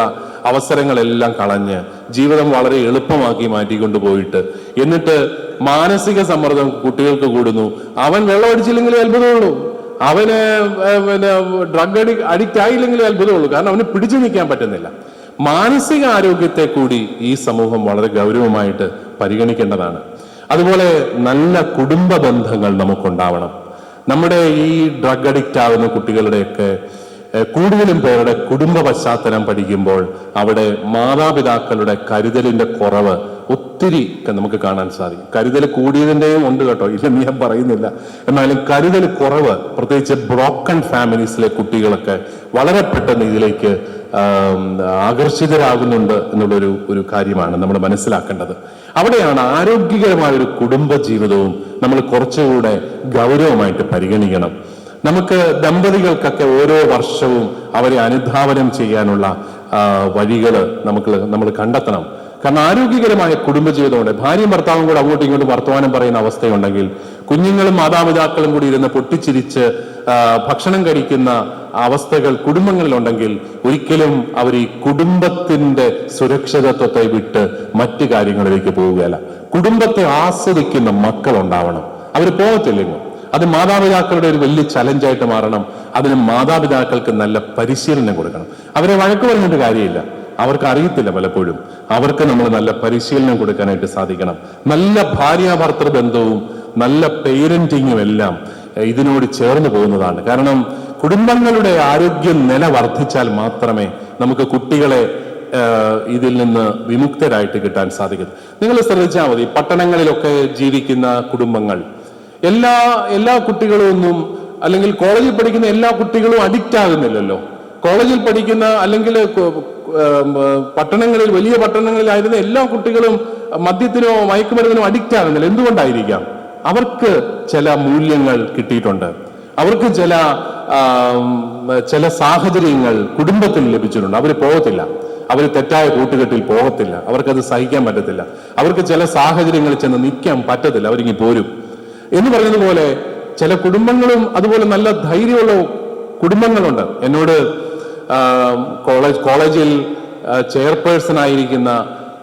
അവസരങ്ങളെല്ലാം കളഞ്ഞ് ജീവിതം വളരെ എളുപ്പമാക്കി മാറ്റിക്കൊണ്ട് പോയിട്ട്, എന്നിട്ട് മാനസിക സമ്മർദ്ദം കുട്ടികൾക്ക് കൂടുന്നു. അവൻ വെള്ളം അടിച്ചില്ലെങ്കിലേ അത്ഭുതമുള്ളൂ, അവന് പിന്നെ ഡ്രഗ് അഡിക്റ്റ് ആയില്ലെങ്കിലേ അത്ഭുതമുള്ളൂ. കാരണം അവന് പിടിച്ചു നിൽക്കാൻ പറ്റുന്നില്ല. മാനസിക ആരോഗ്യത്തെ കൂടി ഈ സമൂഹം വളരെ ഗൗരവമായിട്ട് പരിഗണിക്കേണ്ടതാണ്. അതുപോലെ നല്ല കുടുംബ ബന്ധങ്ങൾ നമുക്കുണ്ടാവണം. നമ്മുടെ ഈ ഡ്രഗ് അഡിക്റ്റ് ആകുന്ന കുട്ടികളുടെയൊക്കെ കൂടുതലും പേരുടെ കുടുംബ പശ്ചാത്തലം പഠിക്കുമ്പോൾ അവിടെ മാതാപിതാക്കളുടെ കരുതലിന്റെ കുറവ് ഒത്തിരി നമുക്ക് കാണാൻ സാധിക്കും. കരുതൽ കൂടിയതിൻ്റെയും ഉണ്ട് കേട്ടോ, ഇല്ലെന്ന് ഞാൻ പറയുന്നില്ല. എന്നാലും കരുതൽ കുറവ്, പ്രത്യേകിച്ച് ബ്രോക്കൺ ഫാമിലീസിലെ കുട്ടികളൊക്കെ വളരെ പെട്ടെന്ന് ഇതിലേക്ക് ആകർഷിതരാകുന്നുണ്ട് എന്നുള്ളൊരു കാര്യമാണ് നമ്മൾ മനസ്സിലാക്കേണ്ടത്. അവിടെയാണ് ആരോഗ്യകരമായ ഒരു കുടുംബ ജീവിതവും നമ്മൾ കുറച്ചുകൂടെ ഗൗരവമായിട്ട് പരിഗണിക്കണം. നമുക്ക് ദമ്പതികൾക്കൊക്കെ ഓരോ വർഷവും അവരെ അനുധാവനം ചെയ്യാനുള്ള വഴികൾ നമ്മൾ കണ്ടെത്തണം. കാരണം ആരോഗ്യകരമായ കുടുംബജീവിതമുണ്ട്. ഭാര്യയും ഭർത്താവും കൂടെ അങ്ങോട്ടും ഇങ്ങോട്ടും വർത്തമാനം പറയുന്ന അവസ്ഥയുണ്ടെങ്കിൽ, കുഞ്ഞുങ്ങളും മാതാപിതാക്കളും കൂടി ഇരുന്ന് പൊട്ടിച്ചിരിച്ച് ഭക്ഷണം കഴിക്കുന്ന അവസ്ഥകൾ കുടുംബങ്ങളിലുണ്ടെങ്കിൽ, ഒരിക്കലും അവർ ഈ കുടുംബത്തിന്റെ സുരക്ഷിതത്വത്തെ വിട്ട് മറ്റു കാര്യങ്ങളിലേക്ക് പോവുകയല്ല. കുടുംബത്തെ ആസ്വദിക്കുന്ന മക്കൾ ഉണ്ടാവണം. അവർ പോകത്തില്ലെങ്കിൽ അത് മാതാപിതാക്കളുടെ ഒരു വലിയ ചലഞ്ചായിട്ട് മാറണം. അതിന് മാതാപിതാക്കൾക്ക് നല്ല പരിശീലനം കൊടുക്കണം. അവരെ വഴക്ക് പറഞ്ഞിട്ട് കാര്യമില്ല, അവർക്ക് അറിയത്തില്ല പലപ്പോഴും. അവർക്ക് നമ്മൾ നല്ല പരിശീലനം കൊടുക്കാനായിട്ട് സാധിക്കണം. നല്ല ഭാര്യാഭർത്തൃ ബന്ധവും നല്ല പേരന്റിങ്ങും എല്ലാം ഇതിനോട് ചേർന്ന് പോകുന്നതാണ്. കാരണം കുടുംബങ്ങളുടെ ആരോഗ്യ നില വർദ്ധിച്ചാൽ മാത്രമേ നമുക്ക് കുട്ടികളെ ഇതിൽ നിന്ന് വിമുക്തരായിട്ട് കിട്ടാൻ സാധിക്കും. നിങ്ങൾ ശ്രദ്ധിച്ചാൽ മതി, പട്ടണങ്ങളിലൊക്കെ ജീവിക്കുന്ന കുടുംബങ്ങൾ, എല്ലാ കുട്ടികളും ഒന്നും, അല്ലെങ്കിൽ കോളേജിൽ പഠിക്കുന്ന എല്ലാ കുട്ടികളും അഡിക്റ്റ് ആകുന്നില്ലല്ലോ. കോളേജിൽ പഠിക്കുന്ന അല്ലെങ്കിൽ പട്ടണങ്ങളിൽ, വലിയ പട്ടണങ്ങളിലായിരുന്ന എല്ലാ കുട്ടികളും മദ്യത്തിനോ മയക്കുമരുന്നിനോ അഡിക്റ്റ് ആകുന്നില്ല. എന്തുകൊണ്ടായിരിക്കാം? അവർക്ക് ചില മൂല്യങ്ങൾ കിട്ടിയിട്ടുണ്ട്, അവർക്ക് ചില സാഹചര്യങ്ങൾ കുടുംബത്തിൽ ലഭിച്ചിട്ടുണ്ട്. അവർ പോകത്തില്ല, അവർ തെറ്റായ കൂട്ടുകെട്ടിൽ പോകത്തില്ല, അവർക്കത് സഹിക്കാൻ പറ്റത്തില്ല, അവർക്ക് ചില സാഹചര്യങ്ങളിൽ ചെന്ന് നിൽക്കാൻ പറ്റത്തില്ല, അവരിങ്ങി പോരും എന്ന് പറയുന്നത് പോലെ ചില കുടുംബങ്ങളും അതുപോലെ നല്ല ധൈര്യമുള്ള കുടുംബങ്ങളുണ്ട്. എന്നോട് കോളേജിൽ ചെയർപേഴ്സൺ ആയിരിക്കുന്ന,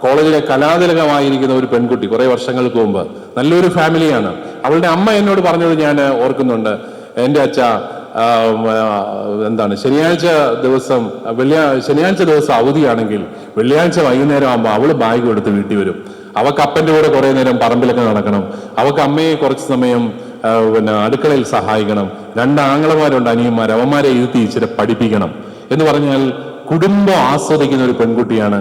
കോളേജിലെ കലാതിലകമായിരിക്കുന്ന ഒരു പെൺകുട്ടി കുറെ വർഷങ്ങൾക്ക് മുമ്പ്, നല്ലൊരു ഫാമിലിയാണ്. അവളുടെ അമ്മ എന്നോട് പറഞ്ഞത് ഞാൻ ഓർക്കുന്നുണ്ട്. എൻ്റെ അച്ഛ ശനിയാഴ്ച ദിവസം അവധിയാണെങ്കിൽ വെള്ളിയാഴ്ച വൈകുന്നേരം ആകുമ്പോൾ അവള് ബാഗ് എടുത്ത് വീട്ടിൽ വരും. അവക്ക് അപ്പൻ്റെ കൂടെ കുറെ നേരം പറമ്പിലൊക്കെ നടക്കണം, അവക്ക് അമ്മയെ കുറച്ച് സമയം അടുക്കളയിൽ സഹായിക്കണം, 2 ആങ്ങളമാരുണ്ട്, അനിയന്മാർ, അവന്മാരെ ഇരുത്തി ഇച്ചിരി പഠിപ്പിക്കണം എന്ന് പറഞ്ഞാൽ കുടുംബം ആസ്വദിക്കുന്ന ഒരു പെൺകുട്ടിയാണ്.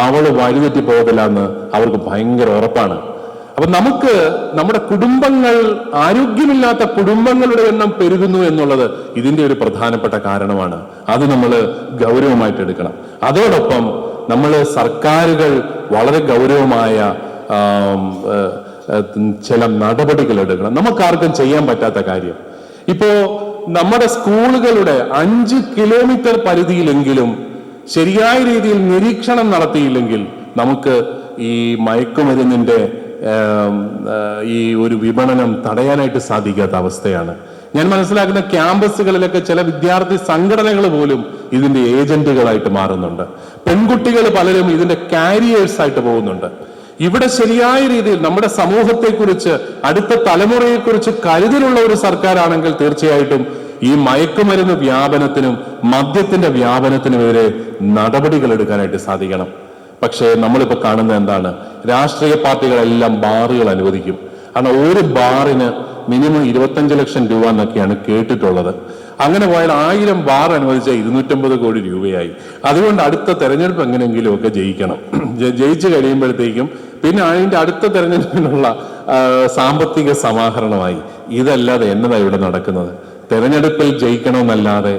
അവള് വഴിതെറ്റി പോകത്തില്ല എന്ന് അവർക്ക് ഭയങ്കര ഉറപ്പാണ്. അപ്പൊ നമുക്ക് നമ്മുടെ കുടുംബങ്ങൾ, ആരോഗ്യമില്ലാത്ത കുടുംബങ്ങളുടെ എണ്ണം പെരുകുന്നു എന്നുള്ളത് ഇതിന്റെ ഒരു പ്രധാനപ്പെട്ട കാരണമാണ്. അത് നമ്മൾ ഗൗരവമായിട്ട് എടുക്കണം. അതോടൊപ്പം നമ്മൾ സർക്കാരുകൾ വളരെ ഗൗരവമായ ചില നടപടികൾ എടുക്കണം. നമുക്കാർക്കും ചെയ്യാൻ പറ്റാത്ത കാര്യം, ഇപ്പോ നമ്മുടെ സ്കൂളുകളുടെ 5 കിലോമീറ്റർ പരിധിയിലെങ്കിലും ശരിയായ രീതിയിൽ നിരീക്ഷണം നടത്തിയില്ലെങ്കിൽ നമുക്ക് ഈ മയക്കുമരുന്നിന്റെ ഈ ഒരു വിപണനം തടയാനായിട്ട് സാധിക്കാത്ത അവസ്ഥയാണ്. ഞാൻ മനസ്സിലാക്കുന്ന ക്യാമ്പസുകളിലൊക്കെ ചില വിദ്യാർത്ഥി സംഘടനകൾ പോലും ഇതിന്റെ ഏജന്റുകളായിട്ട് മാറുന്നുണ്ട്. പെൺകുട്ടികൾ പലരും ഇതിന്റെ കാരിയേഴ്സ് ആയിട്ട് പോകുന്നുണ്ട്. ഇവിടെ ശരിയായ രീതിയിൽ നമ്മുടെ സമൂഹത്തെക്കുറിച്ച്, അടുത്ത തലമുറയെക്കുറിച്ച് കരുതലുള്ള ഒരു സർക്കാരാണെങ്കിൽ തീർച്ചയായിട്ടും ഈ മയക്കുമരുന്ന് വ്യാപനത്തിനും മദ്യത്തിന്റെ വ്യാപനത്തിനും എതിരെ നടപടികൾ എടുക്കാനായിട്ട് സാധിക്കണം. പക്ഷേ നമ്മളിപ്പോ കാണുന്നത് എന്താണ്? രാഷ്ട്രീയ പാർട്ടികളെല്ലാം ബാറുകൾ അനുവദിക്കും. കാരണം ഒരു ബാറിന് മിനിമം 25 ലക്ഷം രൂപ എന്നൊക്കെയാണ് കേട്ടിട്ടുള്ളത്. അങ്ങനെ പോയാൽ 1000 ബാർ അനുവദിച്ചാൽ 250 കോടി രൂപയായി. അതുകൊണ്ട് അടുത്ത തെരഞ്ഞെടുപ്പ് എങ്ങനെയെങ്കിലും ഒക്കെ ജയിക്കണം. ജയിച്ചു കഴിയുമ്പോഴത്തേക്കും പിന്നെ അതിന്റെ അടുത്ത തെരഞ്ഞെടുപ്പിനുള്ള സാമ്പത്തിക സമാഹരണമായി. ഇതല്ലാതെ എന്നതാ ഇവിടെ നടക്കുന്നത്? തെരഞ്ഞെടുപ്പിൽ ജയിക്കണമെന്നല്ലാതെ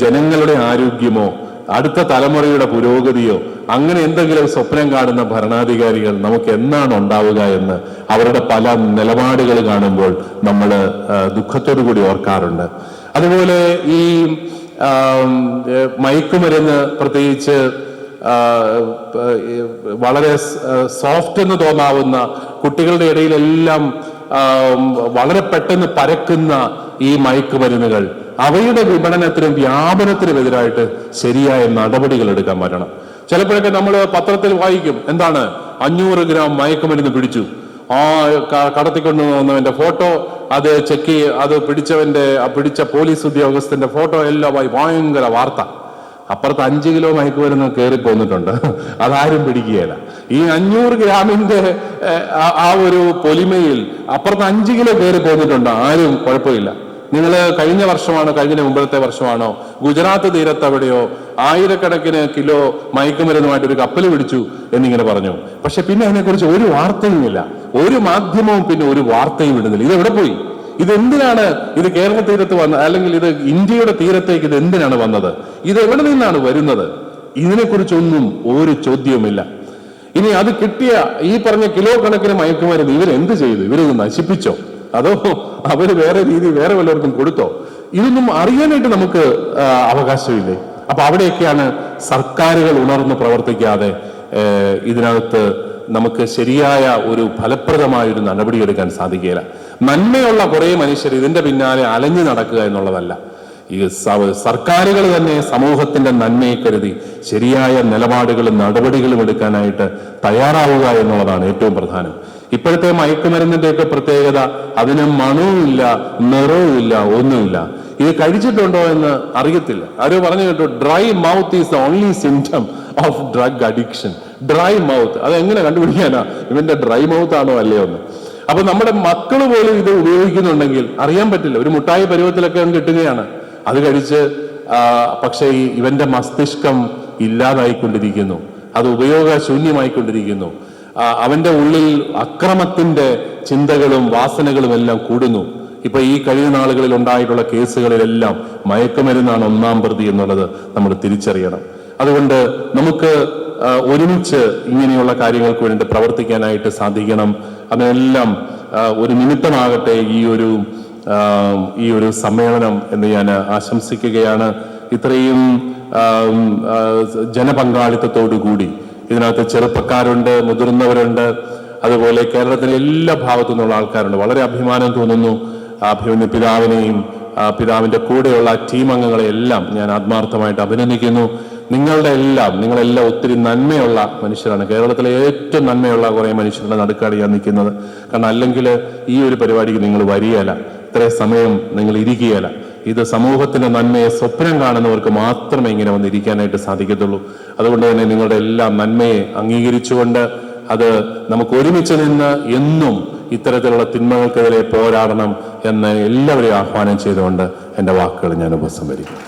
ജനങ്ങളുടെ ആരോഗ്യമോ അടുത്ത തലമുറയുടെ പുരോഗതിയോ അങ്ങനെ എന്തെങ്കിലും സ്വപ്നം കാണുന്ന ഭരണാധികാരികൾ നമുക്ക് എന്നാണ് ഉണ്ടാവുക എന്ന് അവരുടെ പല നിലപാടുകൾ കാണുമ്പോൾ നമ്മൾ ദുഃഖത്തോടു കൂടി ഓർക്കാറുണ്ട്. അതുപോലെ ഈ മയക്കുമരുന്ന് പ്രത്യേകിച്ച് വളരെ സോഫ്റ്റ് എന്ന് തോന്നാവുന്ന കുട്ടികളുടെ ഇടയിലെല്ലാം വളരെ പെട്ടെന്ന് പരക്കുന്ന ഈ മയക്കുമരുന്നുകൾ അവയുടെ വിപണനത്തിനും വ്യാപനത്തിനും എതിരായിട്ട് ശരിയായ നടപടികൾ എടുക്കാൻ പറ്റണം. ചിലപ്പോഴൊക്കെ നമ്മൾ പത്രത്തിൽ വായിക്കും, എന്താണ് 500 ഗ്രാം മയക്കുമരുന്ന് പിടിച്ചു, ആ കടത്തിക്കൊണ്ടു വന്നവന്റെ ഫോട്ടോ, അത് ചെക്ക് അത് പിടിച്ച പോലീസ് ഉദ്യോഗസ്ഥന്റെ ഫോട്ടോ എല്ലാമായി ഭയങ്കര വാർത്ത. അപ്പുറത്ത് 5 കിലോ മയക്കുമരുന്ന് കയറി പോന്നിട്ടുണ്ട്, അതാരും പിടിക്കുകയില്ല. ഈ 500 ഗ്രാമിന്റെ ആ ഒരു പൊലിമയിൽ അപ്പുറത്ത് 5 കിലോ കയറി പോന്നിട്ടുണ്ട്, ആരും കുഴപ്പമില്ല. നിങ്ങൾ കഴിഞ്ഞ വർഷമാണോ കഴിഞ്ഞ മുമ്പത്തെ വർഷമാണോ ഗുജറാത്ത് തീരത്ത് എവിടെയോ 1000കണക്കിന് കിലോ മയക്കുമരുന്നുമായിട്ട് ഒരു കപ്പൽ പിടിച്ചു എന്നിങ്ങനെ പറഞ്ഞു. പക്ഷെ പിന്നെ അതിനെക്കുറിച്ച് ഒരു വാർത്തയുമില്ല, ഒരു മാധ്യമവും പിന്നെ ഒരു വാർത്തയും ഇടുന്നില്ല. ഇത് എവിടെ പോയി? ഇതെന്തിനാണ് ഇത് കേരള തീരത്ത് വന്നത്, അല്ലെങ്കിൽ ഇത് ഇന്ത്യയുടെ തീരത്തേക്ക് ഇത് എന്തിനാണ് വന്നത്, ഇത് എവിടെ നിന്നാണ് വരുന്നത്? ഇതിനെക്കുറിച്ചൊന്നും ഒരു ചോദ്യവുമില്ല. ഇനി അത് കിട്ടിയ ഈ പറഞ്ഞ കിലോ കണക്കിന് മയക്കുമരുന്ന് ഇവരെന്ത് ചെയ്തു? ഇവരിത് നശിപ്പിച്ചോ, അതോ അവര് വേറെ വല്ലവർക്കും കൊടുത്തോ? ഇതൊന്നും അറിയാനായിട്ട് നമുക്ക് അവകാശമില്ലേ? അപ്പൊ അവിടെയൊക്കെയാണ് സർക്കാരുകൾ ഉണർന്ന് പ്രവർത്തിക്കാതെ ഇതിനകത്ത് നമുക്ക് ശരിയായ ഒരു ഫലപ്രദമായ ഒരു നടപടിയെടുക്കാൻ സാധിക്കില്ല. നന്മയുള്ള കുറെ മനുഷ്യർ ഇതിന്റെ പിന്നാലെ അലഞ്ഞു നടക്കുക എന്നുള്ളതല്ല. ഈ സർക്കാരുകൾ തന്നെ സമൂഹത്തിന്റെ നന്മയെ കരുതി ശരിയായ നിലപാടുകളും നടപടികളും എടുക്കാനായിട്ട് തയ്യാറാവുക എന്നുള്ളതാണ് ഏറ്റവും പ്രധാനം. ഇപ്പോഴത്തെ മയക്കുമരുന്നിന്റെയൊക്കെ പ്രത്യേകത, അതിന് മണവുമില്ല, നിറവുമില്ല, ഒന്നുമില്ല. ഇത് കഴിച്ചിട്ടുണ്ടോ എന്ന് അറിയത്തില്ല. ആരോ പറഞ്ഞു കേട്ടു, dry mouth is the only symptom of drug addiction. Dry mouth, അത് എങ്ങനെ കണ്ടുപിടിക്കാനാ ഇവന്റെ ഡ്രൈ മൗത്ത് ആണോ അല്ലയോ എന്ന്? അപ്പൊ നമ്മുടെ മക്കൾ പോലും ഇത് ഉപയോഗിക്കുന്നുണ്ടെങ്കിൽ അറിയാൻ പറ്റില്ല. ഒരു മുട്ടായി പരുവത്തിലൊക്കെ കിട്ടുകയാണ്, അത് കഴിച്ച് പക്ഷേ ഇവന്റെ മസ്തിഷ്കം ഇല്ലാതായിക്കൊണ്ടിരിക്കുന്നു, അത് ഉപയോഗശൂന്യമായിക്കൊണ്ടിരിക്കുന്നു. അവന്റെ ഉള്ളിൽ അക്രമത്തിന്റെ ചിന്തകളും വാസനകളും എല്ലാം കൂടുന്നു. ഇപ്പൊ ഈ കഴിഞ്ഞ നാളുകളിൽ ഉണ്ടായിട്ടുള്ള കേസുകളിലെല്ലാം മയക്കുമരുന്നാണ് 1-ാം പ്രതി എന്നുള്ളത് നമ്മൾ തിരിച്ചറിയണം. അതുകൊണ്ട് നമുക്ക് ഒരുമിച്ച് ഇങ്ങനെയുള്ള കാര്യങ്ങൾക്ക് വേണ്ടി പ്രവർത്തിക്കാനായിട്ട് സാധിക്കണം. അതിനെല്ലാം ഒരു നിമിത്തമാകട്ടെ ഈ ഒരു സമ്മേളനം എന്ന് ഞാൻ ആശംസിക്കുകയാണ്. ഇത്രയും ജനപങ്കാളിത്തത്തോടു കൂടി ഇതിനകത്ത് ചെറുപ്പക്കാരുണ്ട്, മുതിർന്നവരുണ്ട്, അതുപോലെ കേരളത്തിലെ എല്ലാ ഭാഗത്തു നിന്നുള്ള ആൾക്കാരുണ്ട്. വളരെ അഭിമാനം തോന്നുന്നു. അഭിമന്യ പിതാവിനെയും പിതാവിന്റെ കൂടെയുള്ള ടീം അംഗങ്ങളെ എല്ലാം ഞാൻ ആത്മാർത്ഥമായിട്ട് അഭിനന്ദിക്കുന്നു. നിങ്ങളെല്ലാം ഒത്തിരി നന്മയുള്ള മനുഷ്യരാണ്. കേരളത്തിലെ ഏറ്റവും നന്മയുള്ള കുറെ മനുഷ്യരുടെ നടുക്കാണ് ഞാൻ നിൽക്കുന്നത്. കാരണം അല്ലെങ്കിൽ ഈ ഒരു പരിപാടിക്ക് നിങ്ങൾ വരികയില്ല, ഇത്രയും സമയം നിങ്ങൾ ഇരിക്കുകയില്ല. ഇത് സമൂഹത്തിന്റെ നന്മയെ സ്വപ്നം കാണുന്നവർക്ക് മാത്രമേ ഇങ്ങനെ വന്നിരിക്കാനായിട്ട് സാധിക്കത്തുള്ളൂ. അതുകൊണ്ട് തന്നെ നിങ്ങളുടെ എല്ലാ നന്മയെ അംഗീകരിച്ചുകൊണ്ട് അത് നമുക്ക് ഒരുമിച്ച് നിന്ന് എന്നും ഇത്തരത്തിലുള്ള തിന്മകൾക്കെതിരെ പോരാടണം എന്ന് എല്ലാവരെയും ആഹ്വാനം ചെയ്തുകൊണ്ട് എൻ്റെ വാക്കുകൾ ഞാൻ ഉപസംഹരിക്കും.